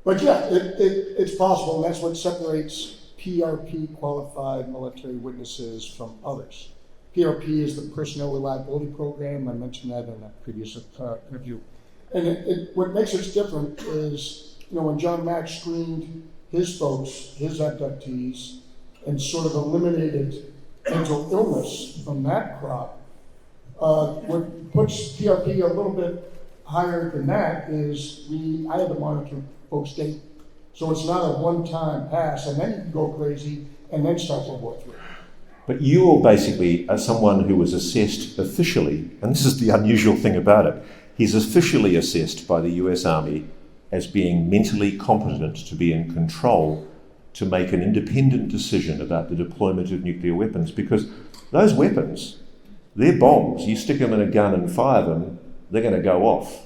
Speaker 3: But yeah, it's possible, and that's what separates PRP qualified military witnesses from others. PRP is the Personnel Reliability Program. I mentioned that in a previous interview. And what makes us different is, when John Mack screened his folks, his abductees, and sort of eliminated mental illness from that crop, what puts PRP a little bit higher than that is I had to monitor folks' daily. So it's not a one-time pass, and then you can go crazy and then start World War III.
Speaker 2: But you're basically someone who was assessed officially, and this is the unusual thing about it. He's officially assessed by the US Army as being mentally competent to be in control to make an independent decision about the deployment of nuclear weapons, because those weapons, they're bombs. You stick them in a gun and fire them, they're going to go off.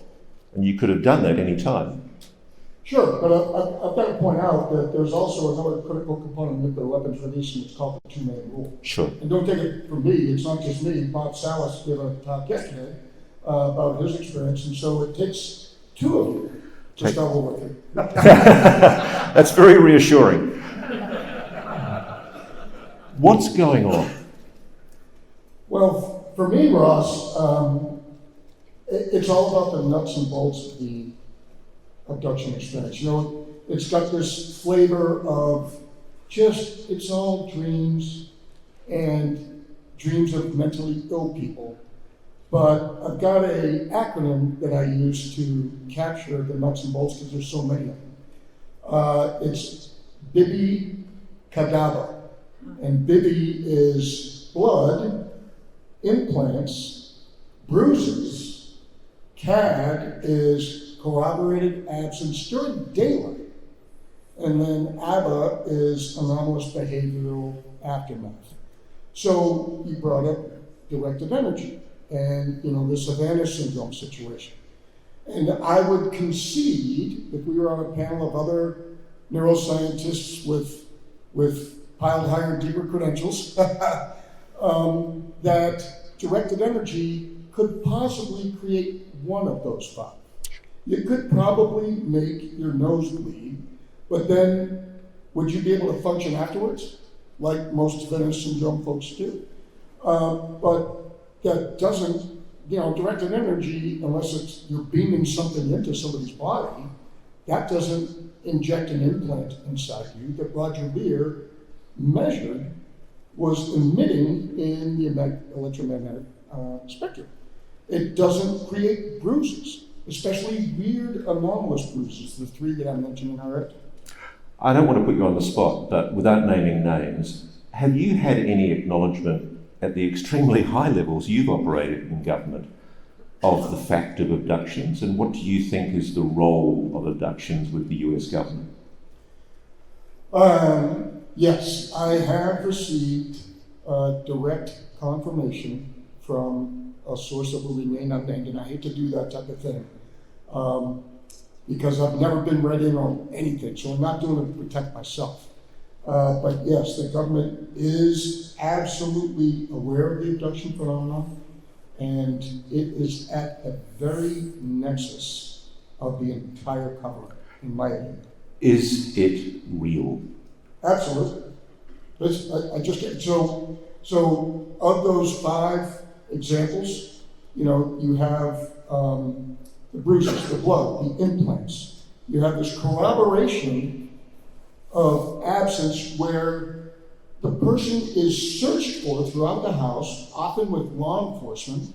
Speaker 2: And you could have done that any time.
Speaker 3: Sure, but I've got to point out that there's also another critical component of nuclear weapons release, and it's called the two-man rule.
Speaker 2: Sure.
Speaker 3: And don't take it from me, it's not just me. Bob Salas gave a talk yesterday about his experience, and so it takes two of you to struggle with it.
Speaker 2: That's very reassuring. What's going on?
Speaker 3: Well, for me, Ross, it's all about the nuts and bolts of the abduction experience. You know, it's got this flavor of just, it's all dreams and dreams of mentally ill people. But I've got an acronym that I use to capture the nuts and bolts because there's so many of them. It's Bibi Cadaver. And Bibi is blood, implants, bruises. CAD is corroborated absence during daylight. And then ABBA is anomalous behavioral aftermath. So you brought up directed energy and, you know, the Savannah syndrome situation. And I would concede, if we were on a panel of other neuroscientists with piled higher and deeper credentials, that directed energy could possibly create one of those five. You could probably make your nose bleed, but then would you be able to function afterwards, like most Savannah syndrome folks do? But that doesn't, you know, directed energy, unless it's you're beaming something into somebody's body, that doesn't inject an implant inside you that Roger Lear measured was emitting in the electromagnetic spectrum. It doesn't create bruises, especially weird anomalous bruises, the three that I mentioned in our article.
Speaker 2: I don't want to put you on the spot, but without naming names, have you had any acknowledgement at the extremely high levels you've operated in government of the fact of abductions, and what do you think is the role of abductions with the US government?
Speaker 3: Yes, I have received direct confirmation from a source that will remain unnamed, and I hate to do that type of thing because I've never been read in on anything, so I'm not doing it to protect myself. But yes, the government is absolutely aware of the abduction phenomenon, and it is at the very nexus of the entire cover-up, in my opinion.
Speaker 2: Is it real?
Speaker 3: Absolutely. I just get so of those five examples, you know, you have the bruises, the blood, the implants. You have this corroboration of absence where the person is searched for throughout the house, often with law enforcement,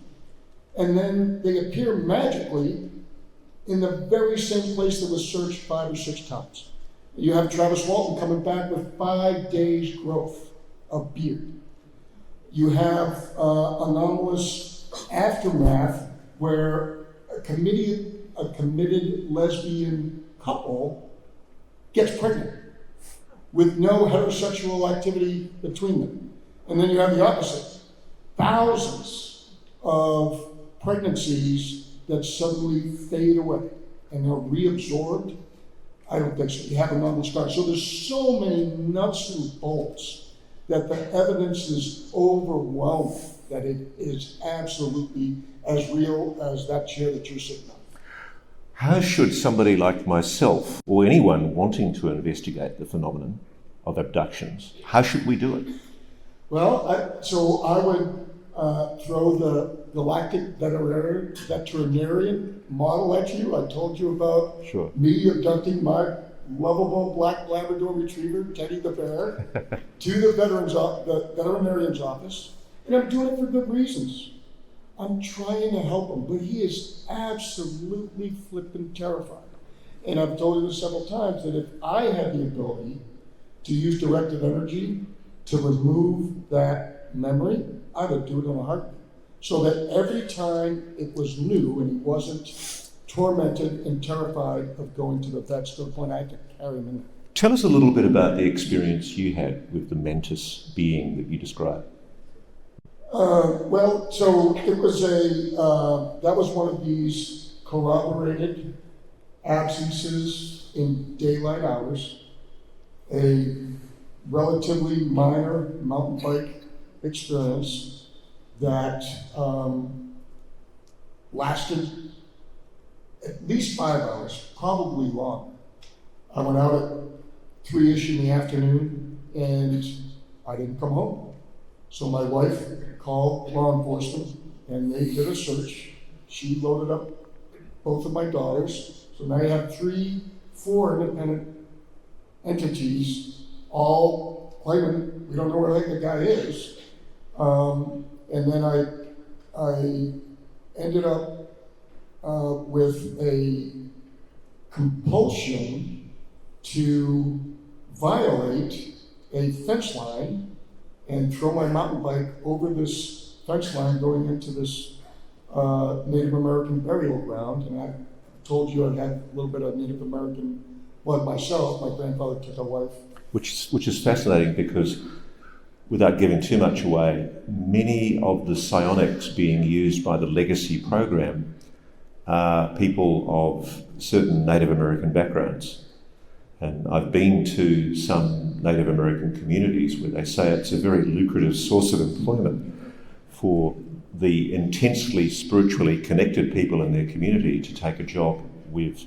Speaker 3: and then they appear magically in the very same place that was searched 5 or 6 times. You have Travis Walton coming back with 5 days growth of beard. You have anomalous aftermath where a committed lesbian couple gets pregnant with no heterosexual activity between them. And then you have the opposite. Thousands of pregnancies that suddenly fade away and are reabsorbed. I don't think so. You have a normal scar. So there's so many nuts and bolts that the evidence is overwhelming that it is absolutely as real as that chair that you're sitting on.
Speaker 2: How should somebody like myself, or anyone wanting to investigate the phenomenon of abductions, how should we do it?
Speaker 3: Well, I would throw the galactic veterinarian model at you. I told you about me abducting my lovable black Labrador retriever, Teddy the bear, to the veterinarian's office. And I'm doing it for good reasons. I'm trying to help him, but he is absolutely flippin' terrified. And I've told you this several times that if I had the ability to use directed energy to remove that memory, I would do it in a heartbeat. So that every time it was new and he wasn't tormented and terrified of going to the vets to the point I had to carry him in.
Speaker 2: Tell us a little bit about the experience you had with the mantis being that you described.
Speaker 3: So it was that was one of these corroborated absences in daylight hours, a relatively minor mountain bike experience that lasted at least 5 hours, probably longer. I went out at 3-ish in the afternoon and I didn't come home. So my wife called law enforcement and they did a search. She loaded up both of my daughters. So now you have 4 independent entities all claiming we don't know where the heck the guy is. And then I ended up with a compulsion to violate a fence line and throw my mountain bike over this fence line going into this Native American burial ground. And I told you I had a little bit of Native American blood myself. My grandfather took a wife. Which
Speaker 2: is fascinating because, without giving too much away, many of the psionics being used by the legacy program are people of certain Native American backgrounds. And I've been to some Native American communities where they say it's a very lucrative source of employment for the intensely spiritually connected people in their community to take a job with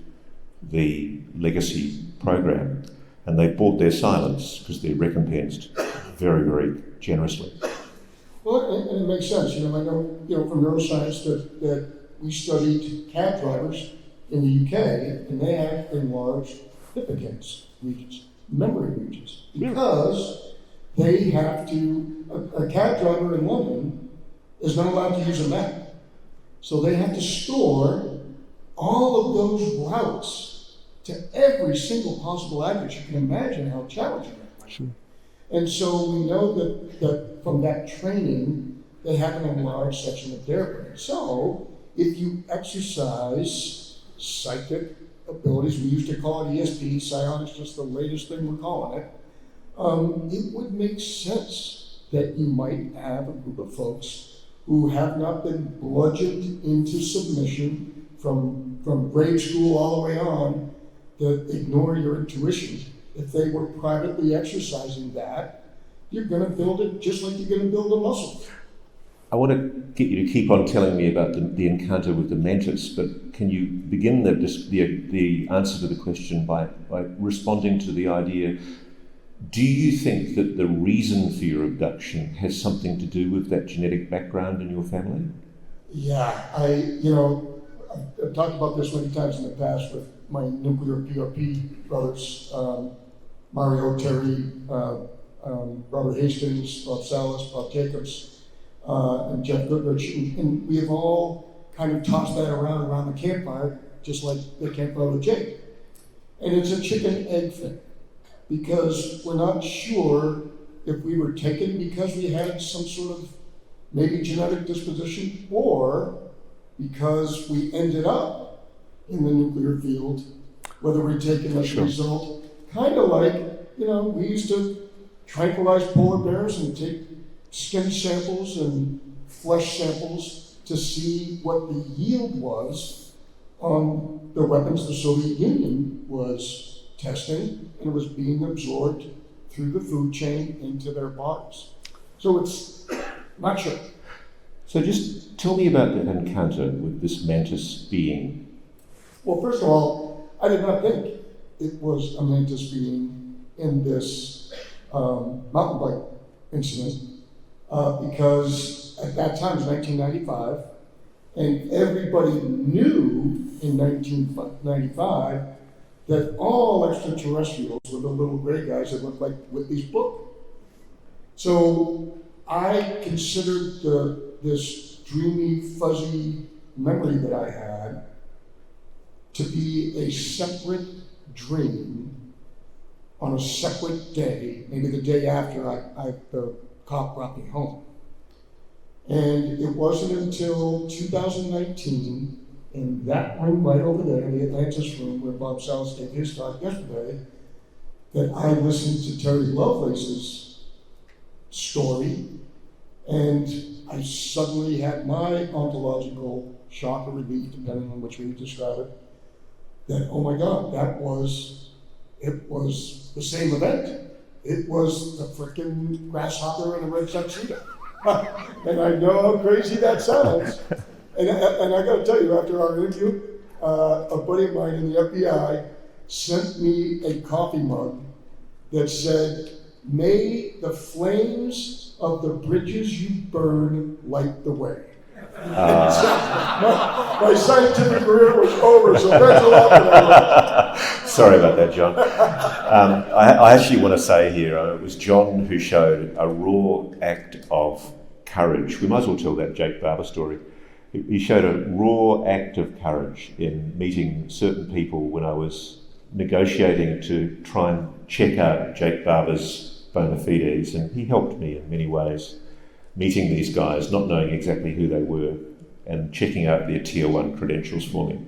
Speaker 2: the legacy program. And they've bought their silence because they're recompensed very, very generously.
Speaker 3: Well, and it makes sense. I know, from neuroscience that we studied cab drivers in the UK, and they have enlarged hippocampus regions, memory regions, because they have to, a cab driver in London is not allowed to use a map. So they have to store all of those routes to every single possible address. You can imagine how challenging that might be. Sure. And so we know that from that training, they have an enlarged section of their brain. So if you exercise psychic abilities, we used to call it ESP, psionics, just the latest thing we're calling it, it would make sense that you might have a group of folks who have not been bludgeoned into submission from grade school all the way on, that ignore your intuition. If they were privately exercising that, you're going to build it just like you're going to build a muscle.
Speaker 2: I want to get you to keep on telling me about the encounter with the mantis, but can you begin the answer to the question by responding to the idea, do you think that the reason for your abduction has something to do with that genetic background in your family?
Speaker 3: Yeah, I've talked about this many times in the past with my nuclear PRP brothers, Mario, Terry, Robert Hastings, Bob Salas, Bob Jacobs, and Jeff Goodrich, and we have all kind of tossed that around the campfire, just like the campfire with Jake. And it's a chicken-egg thing, because we're not sure if we were taken because we had some sort of maybe genetic disposition, or because we ended up in the nuclear field, whether we're taken as a result, kind of like, we used to tranquilize polar bears and take skin samples and flesh samples to see what the yield was on the weapons the Soviet Union was testing, and it was being absorbed through the food chain into their bodies. So it's not sure.
Speaker 2: So just tell me about that encounter with this mantis being.
Speaker 3: Well, first of all, I did not think it was a mantis being in this mountain bike incident because at that time, it was 1995, and everybody knew in 1995 that all extraterrestrials were the little gray guys that looked like Whitney's book. So I considered this dreamy, fuzzy memory that I had to be a separate dream on a separate day, maybe the day after the cop brought me home. And it wasn't until 2019, in that room right over there, in the Atlantis room where Bob Salas gave his talk yesterday, that I listened to Terry Lovelace's story, and I suddenly had my ontological shock or relief, depending on which way you describe it, that, oh my God, it was the same event. It was the frickin' grasshopper in a red tuxedo. And I know how crazy that sounds. And I gotta tell you, after our interview, a buddy of mine in the FBI sent me a coffee mug that said, "May the flames of the bridges you burn light the way." My scientific career was over, so thanks a lot for that.
Speaker 2: Sorry about that, John. I actually want to say here, it was John who showed a raw act of courage. We might as well tell that Jake Barber story. He showed a raw act of courage in meeting certain people when I was negotiating to try and check out Jake Barber's bona fides, and he helped me in many ways, meeting these guys, not knowing exactly who they were, and checking out their Tier 1 credentials for me.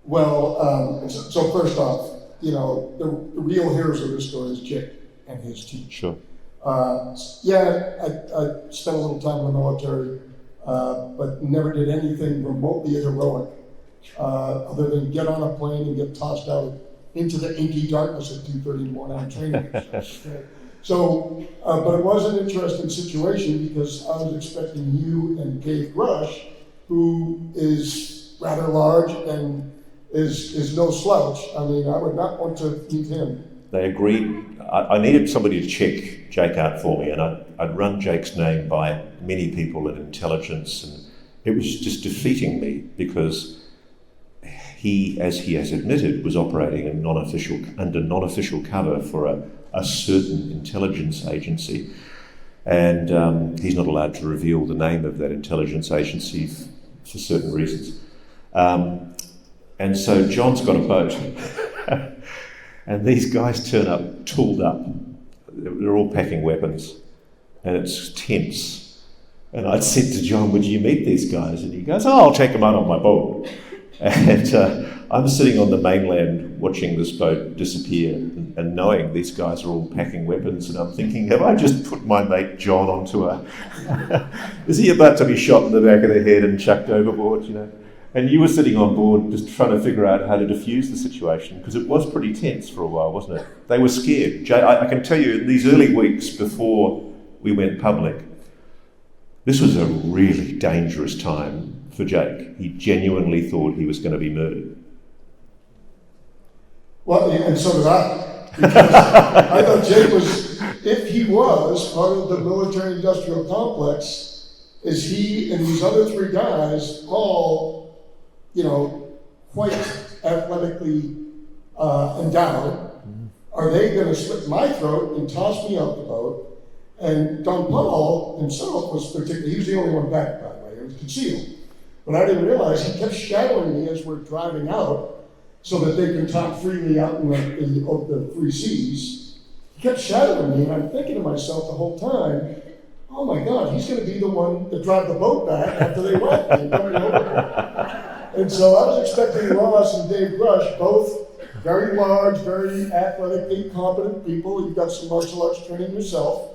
Speaker 3: Well, so first off, you know, the real heroes of this story is Jake and his team.
Speaker 2: Sure.
Speaker 3: I spent a little time in the military, but never did anything remotely heroic, other than get on a plane and get tossed out into the inky darkness at 2:30 in the morning on training. So, but it was an interesting situation because I was expecting you and Dave Rush, who is rather large and is no slouch. I mean, I would not want to meet him.
Speaker 2: They agreed. I needed somebody to check Jake out for me, and I'd run Jake's name by many people in intelligence, and it was just defeating me because he, as he has admitted, was operating in under non-official cover for a certain intelligence agency, and he's not allowed to reveal the name of that intelligence agency for certain reasons. And so John's got a boat, and these guys turn up, tooled up. They're all packing weapons, and it's tense. And I'd said to John, "Would you meet these guys?" And he goes, "Oh, I'll take them out on my boat." And I'm sitting on the mainland watching this boat disappear and knowing these guys are all packing weapons, and I'm thinking, have I just put my mate John onto is he about to be shot in the back of the head and chucked overboard, you know? And you were sitting on board just trying to figure out how to defuse the situation, because it was pretty tense for a while, wasn't it? They were scared. I can tell you, in these early weeks before we went public, this was a really dangerous time for Jake. He genuinely thought he was going to be murdered.
Speaker 3: Well, and so did I. Because I thought Jake was, if he was part of the military-industrial complex, is he and these other three guys all, you know, quite athletically endowed, are they going to slit my throat and toss me out the boat? And Don Paul himself was particularly, he was the only one back, by the way, it was concealed. But I didn't realize he kept shadowing me as we're driving out so that they can talk freely out in the free seas. He kept shadowing me, and I'm thinking to myself the whole time, oh my God, he's going to be the one to drive the boat back after they wet me and throw me overboard. And so I was expecting Ross and Dave Rush, both very large, very athletically competent people. You've got some martial arts training yourself.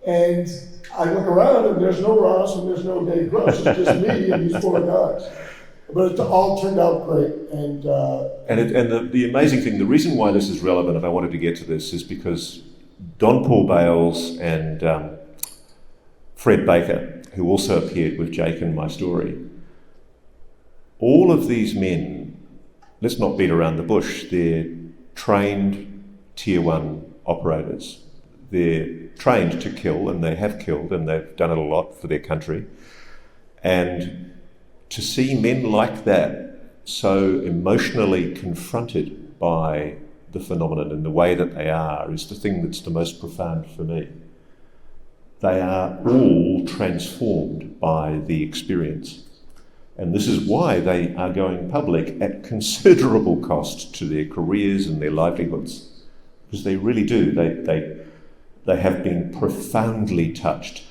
Speaker 3: And I look around and there's no Ross and there's no Dave Rush. It's just me and these four guys. But it all turned out great. And
Speaker 2: the amazing thing, the reason why this is relevant, and I wanted to get to this, is because Don Paul Bales and Fred Baker, who also appeared with Jake in my story, all of these men, let's not beat around the bush, they're trained Tier 1 operators. They're trained to kill, and they have killed, and they've done it a lot for their country. And to see men like that so emotionally confronted by the phenomenon in the way that they are is the thing that's the most profound for me. They are all transformed by the experience. And this is why they are going public at considerable cost to their careers and their livelihoods. Because they really do. They have been profoundly touched.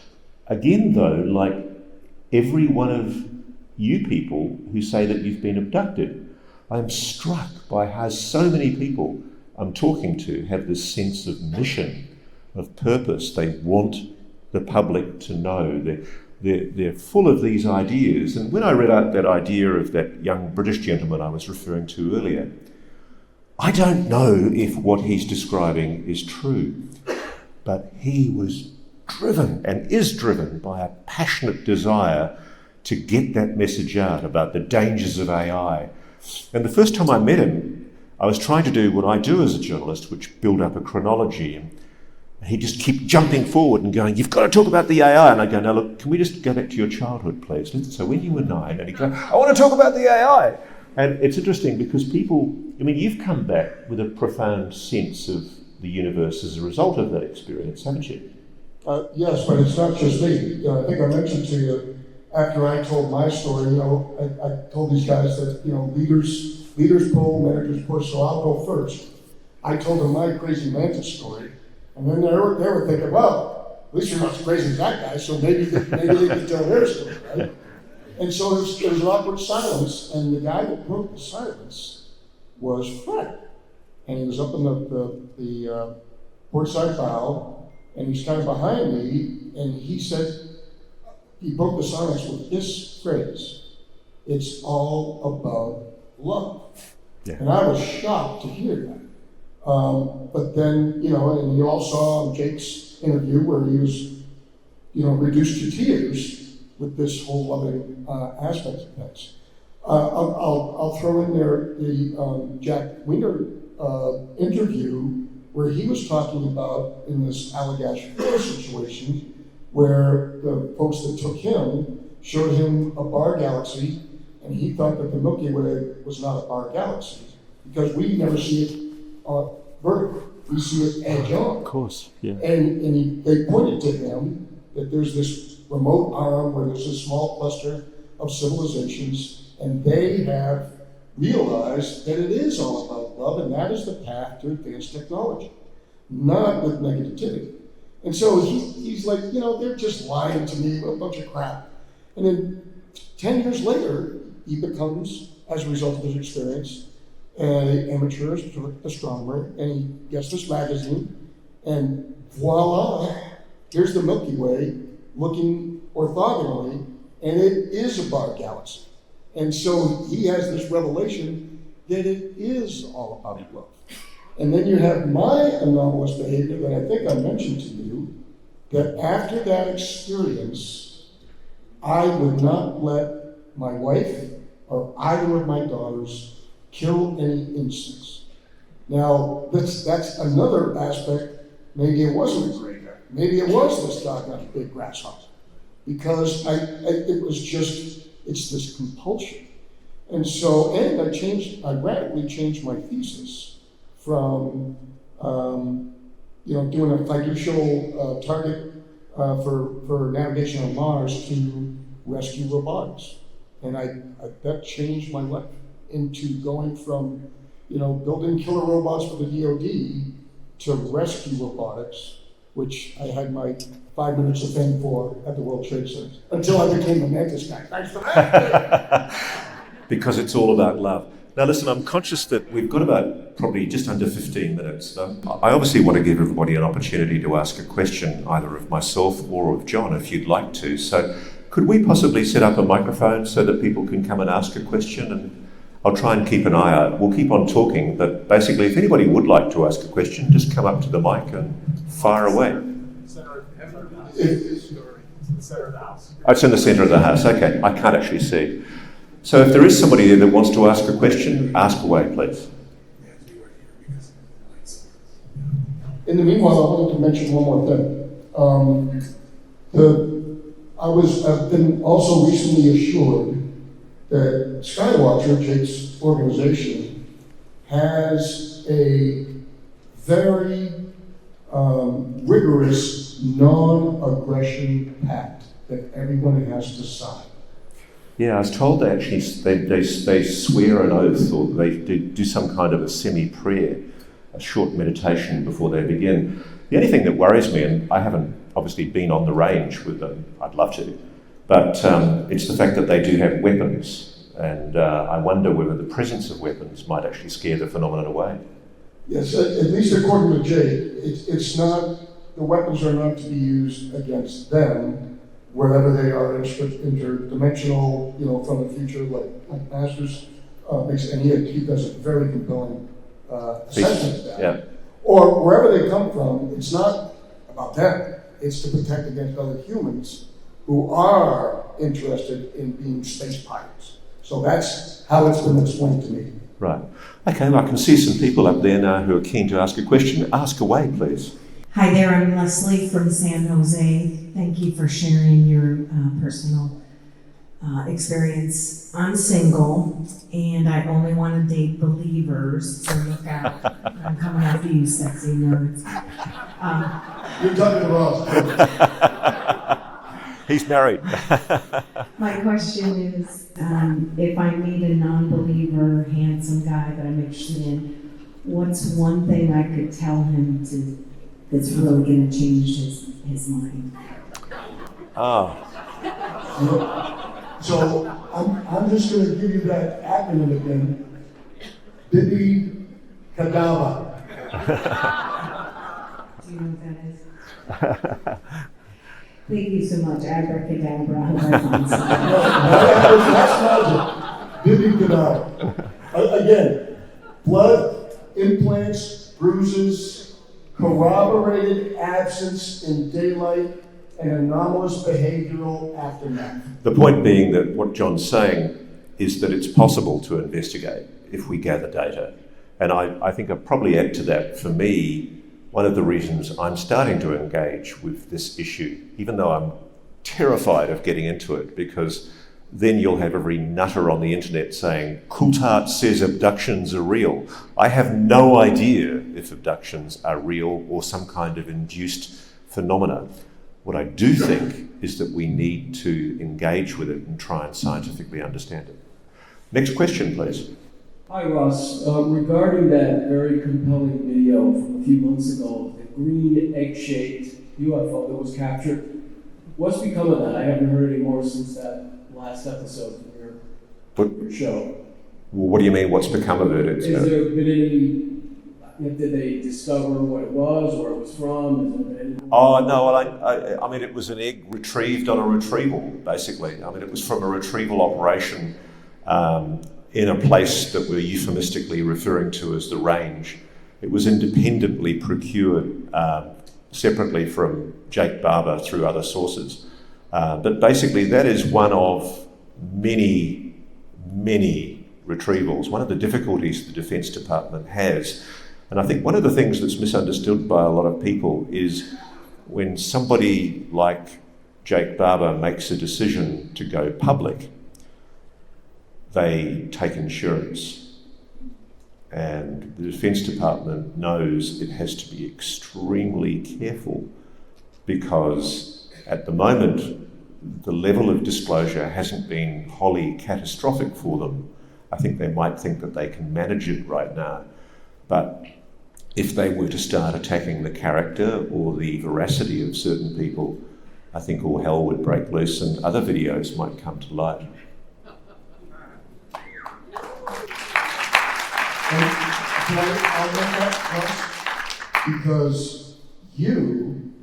Speaker 2: Again, though, like every one of you people who say that you've been abducted. I'm struck by how so many people I'm talking to have this sense of mission, of purpose. They want the public to know. They're full of these ideas. And when I read out that idea of that young British gentleman I was referring to earlier, I don't know if what he's describing is true, but he was driven and is driven by a passionate desire to get that message out about the dangers of AI. And the first time I met him, I was trying to do what I do as a journalist, which build up a chronology. And he just kept jumping forward and going, "You've got to talk about the AI." And I go, "No, look, can we just go back to your childhood, please? So when you were 9, and he goes, "I want to talk about the AI." And it's interesting because people, I mean, you've come back with a profound sense of the universe as a result of that experience, haven't you?
Speaker 3: Yes, but it's not just me. I think I mentioned to you, after I told my story, I told these guys that, leaders pull, managers push, so I'll go first. I told them my crazy mantis story, and then they were thinking, well, at least you're not as crazy as that guy, so maybe they can tell their story, right? And so there was an awkward silence, and the guy that broke the silence was Fred. And he was up in the port side bow, and he's kind of behind me, and he said, he broke the silence with this phrase: "It's all about love." Yeah. And I was shocked to hear that. But then, and you all saw Jake's interview where he was, reduced to tears with this whole loving aspect of things. I'll throw in there the Jack Wiener interview where he was talking about in this Allagash Field situation where the folks that took him showed him a bar galaxy, and he thought that the Milky Way was not a bar galaxy because we never see it vertically. We see it edge on. Of
Speaker 2: course, yeah.
Speaker 3: And they pointed to him that there's this remote arm where there's a small cluster of civilizations, and they have realized that it is all about love, and that is the path to advanced technology, not with negativity. And so he's like, they're just lying to me, a bunch of crap. And then 10 years later, he becomes, as a result of his experience, an amateur astronomer, and he gets this magazine, and voila, here's the Milky Way looking orthogonally, and it is a bar galaxy. And so he has this revelation that it is all about love. And then you have my anomalous behavior that I think I mentioned to you, that after that experience, I would not let my wife or either of my daughters kill any insects. Now, that's another aspect. Maybe it wasn't a graveyard. Maybe it was this doggone big grasshopper. Because it's this compulsion. And so, I radically changed my thesis from, doing a fiducial target for navigation on Mars to rescue robotics. And that changed my life into going from, building killer robots for the DoD to rescue robotics, which I had my 5 minutes of fame for at the World Trade Center, until I became a mantis guy. Thanks for that.
Speaker 2: Because it's all about love. Now listen, I'm conscious that we've got about probably just under 15 minutes. I obviously want to give everybody an opportunity to ask a question, either of myself or of John, if you'd like to. So could we possibly set up a microphone so that people can come and ask a question? And I'll try and keep an eye out. We'll keep on talking, but basically if anybody would like to ask a question, just come up to the mic and fire away.
Speaker 4: It's in the center of the house.
Speaker 2: Oh, it's in the centre of the house, okay. I can't actually see. So if there is somebody there that wants to ask a question, ask away, please.
Speaker 3: In the meanwhile, I wanted to mention one more thing. I've been also recently assured that Skywatcher, Jake's organization, has a very rigorous non-aggression pact that everyone has to sign.
Speaker 2: Yeah, I was told they actually they swear an oath, or they do some kind of a semi-prayer, a short meditation before they begin. The only thing that worries me, and I haven't obviously been on the range with them, I'd love to, But it's the fact that they do have weapons, and I wonder whether the presence of weapons might actually scare the phenomenon away.
Speaker 3: Yes, at least according to Jake, it's not, the weapons are not to be used against them, wherever they are interdimensional, from the future, like Masters makes, and he does a very compelling assessment of that.
Speaker 2: Yeah.
Speaker 3: Or wherever they come from, it's not about them, it's to protect against other humans who are interested in being space pirates. So that's how it's been explained to me.
Speaker 2: Right. Okay, well, I can see some people up there now who are keen to ask a question. Ask away, please.
Speaker 5: Hi there, I'm Leslie from San Jose. Thank you for sharing your personal experience. I'm single, and I only want to date believers, so look out. I'm coming after you, sexy nerds.
Speaker 3: You're talking to Ross.
Speaker 2: He's married.
Speaker 5: My question is, if I meet a non-believer, handsome guy that I'm interested in, what's one thing I could tell him that's really going to change his mind?
Speaker 2: Oh.
Speaker 3: So I'm just going to give you that acronym again. Bibi Kadaba.
Speaker 5: Do you know what that is? Thank you so much. Abracadabra. I hope I find something.
Speaker 3: That's magic. Bibi Kadaba. Again, blood, implants, bruises, corroborated absence in daylight, and anomalous behavioral aftermath.
Speaker 2: The point being that what John's saying is that it's possible to investigate if we gather data. And I think I'd probably add to that, for me, one of the reasons I'm starting to engage with this issue, even though I'm terrified of getting into it, because then you'll have every nutter on the internet saying, Coulthart says abductions are real. I have no idea if abductions are real or some kind of induced phenomena. What I do think is that we need to engage with it and try and scientifically understand it. Next question, please.
Speaker 6: Hi, Ross. Regarding that very compelling video from a few months ago, the green egg-shaped UFO that was captured, what's become of that? I haven't heard any more since that last episode from your show.
Speaker 2: Well, what do you mean, what's become of it?
Speaker 6: Has there been any, did they discover what it was, where it was from? Has there been any...
Speaker 2: Oh, no, well, I mean, it was an egg retrieved on a retrieval, basically. I mean, it was from a retrieval operation in a place that we're euphemistically referring to as the range. It was independently procured separately from Jake Barber through other sources. But basically, that is one of many, many retrievals. One of the difficulties the Defence Department has, and I think one of the things that's misunderstood by a lot of people is when somebody like Jake Barber makes a decision to go public, they take insurance. And the Defence Department knows it has to be extremely careful because at the moment, the level of disclosure hasn't been wholly catastrophic for them. I think they might think that they can manage it right now. But if they were to start attacking the character or the veracity of certain people, I think all hell would break loose and other videos might come to light.
Speaker 3: Can I augment that, Ross? Because you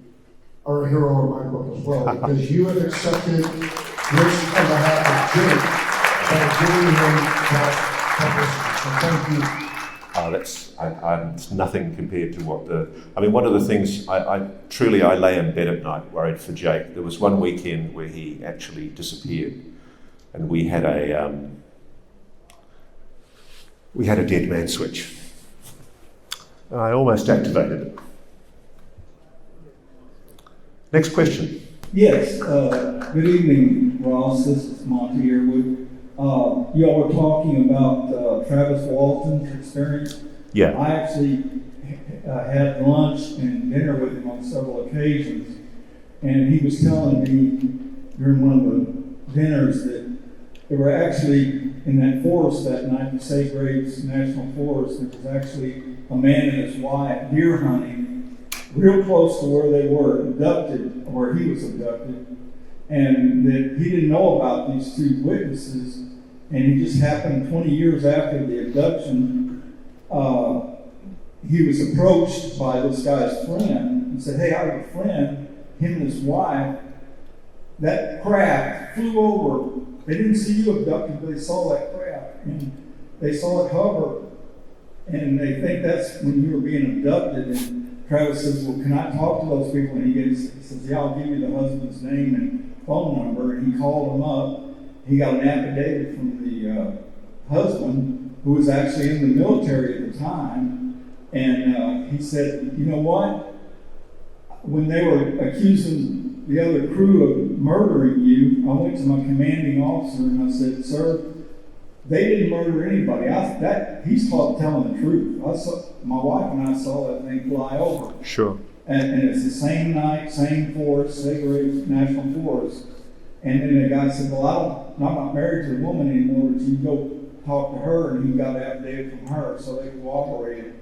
Speaker 3: are a hero in my book as well, because you have accepted this on behalf of Jake by giving him that publicity. So thank you.
Speaker 2: It's nothing compared to what one of the things I truly lay in bed at night worried for Jake. There was one weekend where he actually disappeared and we had a dead man switch. I almost activated it. Next question.
Speaker 7: Yes, good evening, Ross. This is Monty Earwood. Y'all were talking about Travis Walton's experience.
Speaker 2: Yeah.
Speaker 7: I actually had lunch and dinner with him on several occasions, and he was telling me during one of the dinners that there were actually in that forest that night, the Sagares National Forest, there was actually a man and his wife deer hunting real close to where they were abducted, or where he was abducted, and that he didn't know about these two witnesses, and he just happened 20 years after the abduction, he was approached by this guy's friend and said, hey, I have a friend, him and his wife, that craft flew over. They didn't see you abducted, but they saw that craft, and they saw it hover, and they think that's when you were being abducted. And Travis says, well, can I talk to those people? And he says, yeah, I'll give you the husband's name and phone number. And he called them up. He got an affidavit from the husband, who was actually in the military at the time. And he said, you know what? When they were accusing the other crew of murdering you, I went to my commanding officer and I said, sir, they didn't murder anybody. He's telling the truth. My wife and I saw that thing fly over.
Speaker 2: Sure.
Speaker 7: And it's the same night, same forest, Sacred National Forest. And then the guy said, well, I'm not married to the woman anymore, but you go talk to her, and he got an affidavit from her, so they cooperated.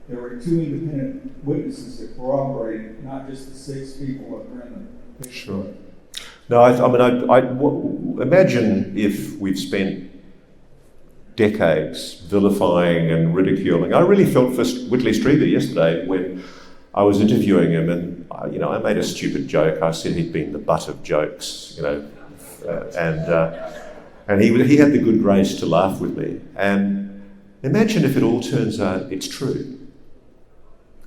Speaker 7: There were 2 independent witnesses that corroborated, not just the 6 people that were in the picture.
Speaker 2: Sure. No, I imagine if we've spent decades vilifying and ridiculing. I really felt for Whitley Strieber yesterday when I was interviewing him, and I made a stupid joke. I said he'd been the butt of jokes, and he had the good grace to laugh with me. And imagine if it all turns out it's true,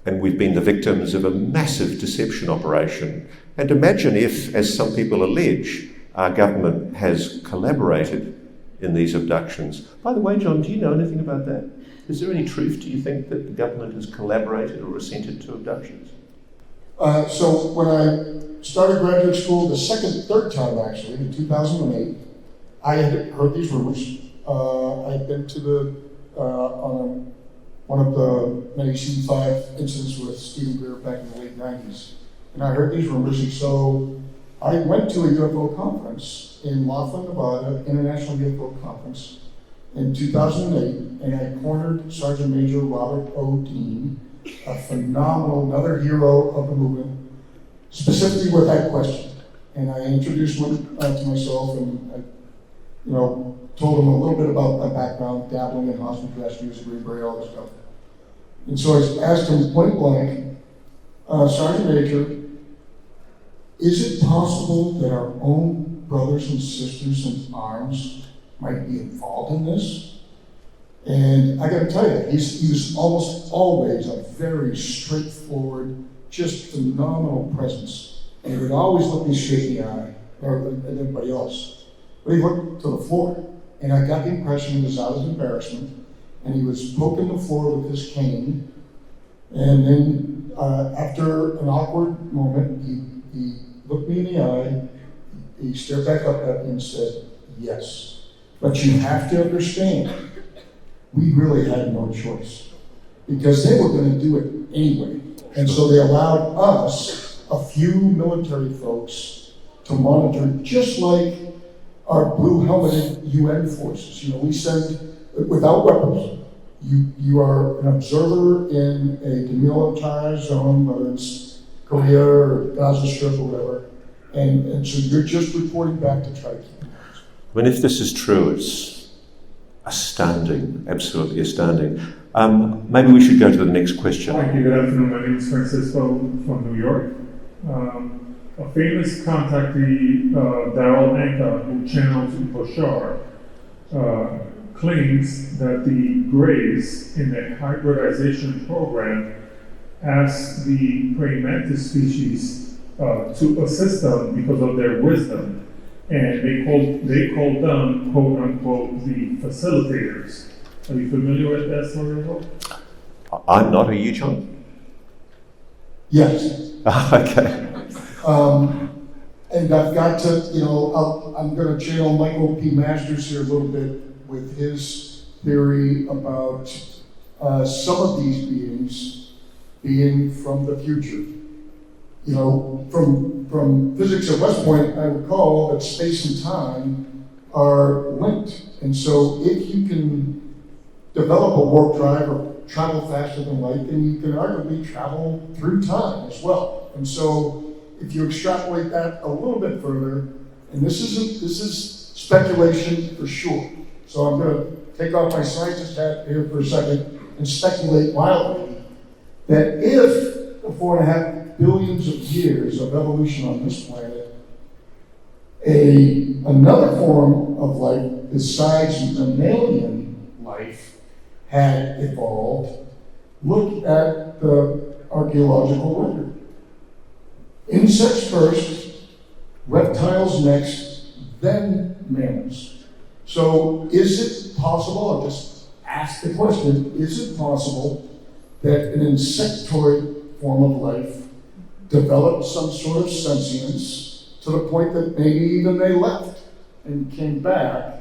Speaker 2: and we've been the victims of a massive deception operation. And imagine if, as some people allege, our government has collaborated in these abductions. By the way, John, do you know anything about that? Is there any truth, do you think, that the government has collaborated or assented to abductions?
Speaker 3: So when I started graduate school, third time actually, in 2008, I had heard these rumors. I had been to on one of the many C5 incidents with Stephen Greer back in the late 90s. And I heard these rumors, and so I went to a UFO conference in Laughlin, Nevada, International UFO Conference in 2008, and I cornered Sergeant Major Robert O. Dean, a phenomenal, another hero of the movement, specifically with that question. And I introduced him to myself, and I, told him a little bit about my background, dabbling in hostage rescues, Green Beret, all this stuff. And so I asked him point blank, Sergeant Major, is it possible that our own brothers and sisters in arms might be involved in this? And I got to tell you, he was almost always a very straightforward, just phenomenal presence. And he would always look me straight in the eye, or everybody else. But he looked to the floor, and I got the impression he was out of embarrassment, and he was poking the floor with his cane. And then after an awkward moment, he looked me in the eye, he stared back up at me and said, yes. But you have to understand, we really had no choice, because they were going to do it anyway. And so they allowed us, a few military folks, to monitor, just like our blue helmeted UN forces. We send, without weapons, you are an observer in a demilitarized zone, whether it's Korea or Gaza Strip or whatever, and so you're just reporting back to try to keep them.
Speaker 2: I mean, if this is true, it's astounding, absolutely astounding. Maybe we should go to the next question.
Speaker 4: Thank you. Good afternoon. My name is Francisco from New York. A famous contactee, Darrell Anka, who channeled Bashar, claims that the Greys in the hybridization program asked the praying mantis species to assist them because of their wisdom, and they called them, quote unquote, the facilitators. Are you familiar with that story at all?
Speaker 2: I'm not. Are you, John?
Speaker 3: Yes.
Speaker 2: Okay.
Speaker 3: And I've got to, I'm going to channel Michael P. Masters here a little bit with his theory about some of these beings being from the future. From physics at West Point, I recall that space and time are linked. And so if you can develop a warp drive or travel faster than light, then you can arguably travel through time as well. And so if you extrapolate that a little bit further, and this is speculation for sure. So I'm going to take off my scientist hat here for a second and speculate wildly that if the 4.5 billions of years of evolution on this planet, another form of life besides mammalian life had evolved, look at the archaeological record. Insects first, reptiles next, then mammals. So is it possible, I'll just ask the question, is it possible that an insectoid form of life developed some sort of sentience to the point that maybe even they left and came back?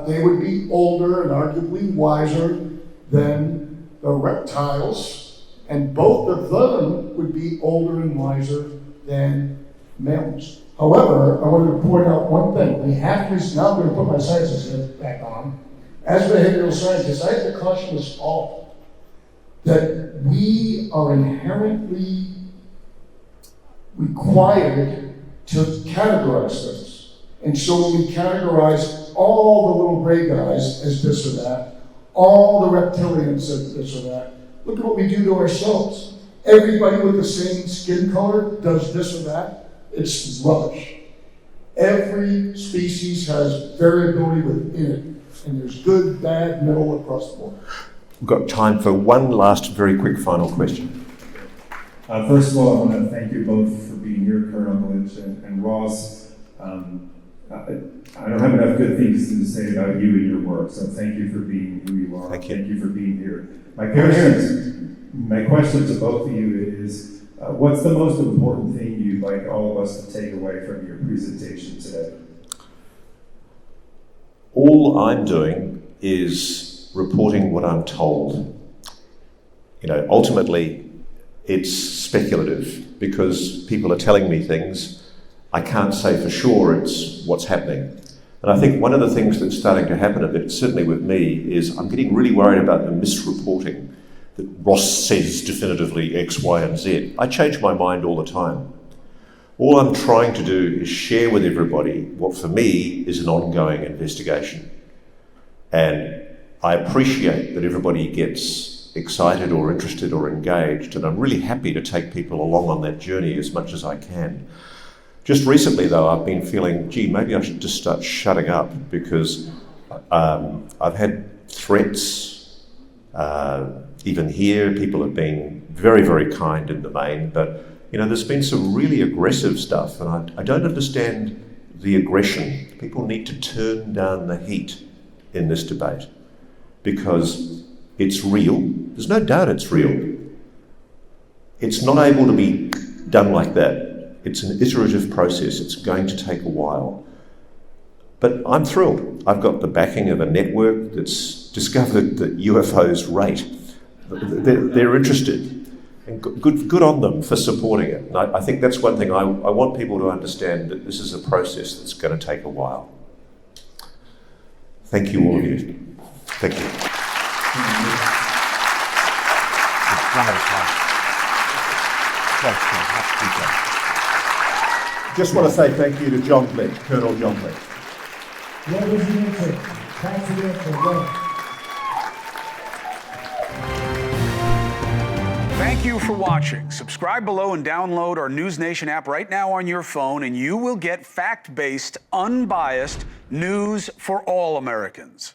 Speaker 3: They would be older and arguably wiser than the reptiles, and both of them would be older and wiser than mammals. However, I wanted to point out one thing. We have to, now I'm going to put my scientist hat back on. As a behavioral scientist, I have to caution us all that we are inherently required to categorize things. And so when we categorize all the little gray guys as this or that, all the reptilians as this or that, look at what we do to ourselves. Everybody with the same skin color does this or that. It's rubbish. Every species has variability within it, and there's good, bad, middle across the board.
Speaker 2: We've got time for one last very quick final question.
Speaker 8: First of all, I want to thank you both for being here, Colonel Blitch and Ross. I don't have enough good things to say about you and your work, so thank you for being who you are.
Speaker 2: Thank you.
Speaker 8: Thank you for being here. My question to both of you is, what's the most important thing you'd like all of us to take away from your presentation today?
Speaker 2: All I'm doing is reporting what I'm told. You know, ultimately, it's speculative because people are telling me things. I can't say for sure it's what's happening. And I think one of the things that's starting to happen a bit, certainly with me, is I'm getting really worried about the misreporting that Ross says definitively X, Y, and Z. I change my mind all the time. All I'm trying to do is share with everybody what for me is an ongoing investigation. And I appreciate that everybody gets excited or interested or engaged, and I'm really happy to take people along on that journey as much as I can. Just recently, though, I've been feeling, gee, maybe I should just start shutting up because I've had threats, even here. People have been very, very kind in the main, but you know, there's been some really aggressive stuff, and I don't understand the aggression. People need to turn down the heat in this debate because it's real. There's no doubt it's real. It's not able to be done like that. It's an iterative process. It's going to take a while. But I'm thrilled. I've got the backing of a network that's discovered that UFOs rate. They're interested. And good on them for supporting it. And I think that's one thing I want people to understand, that this is a process that's going to take a while. Thank you, all of you. Thank you. Just want to say thank you to John Blitch, Colonel John Blitch.
Speaker 9: What was the answer? That's the answer. Go.
Speaker 10: Thank you for watching. Subscribe below and download our NewsNation app right now on your phone, and you will get fact-based, unbiased news for all Americans.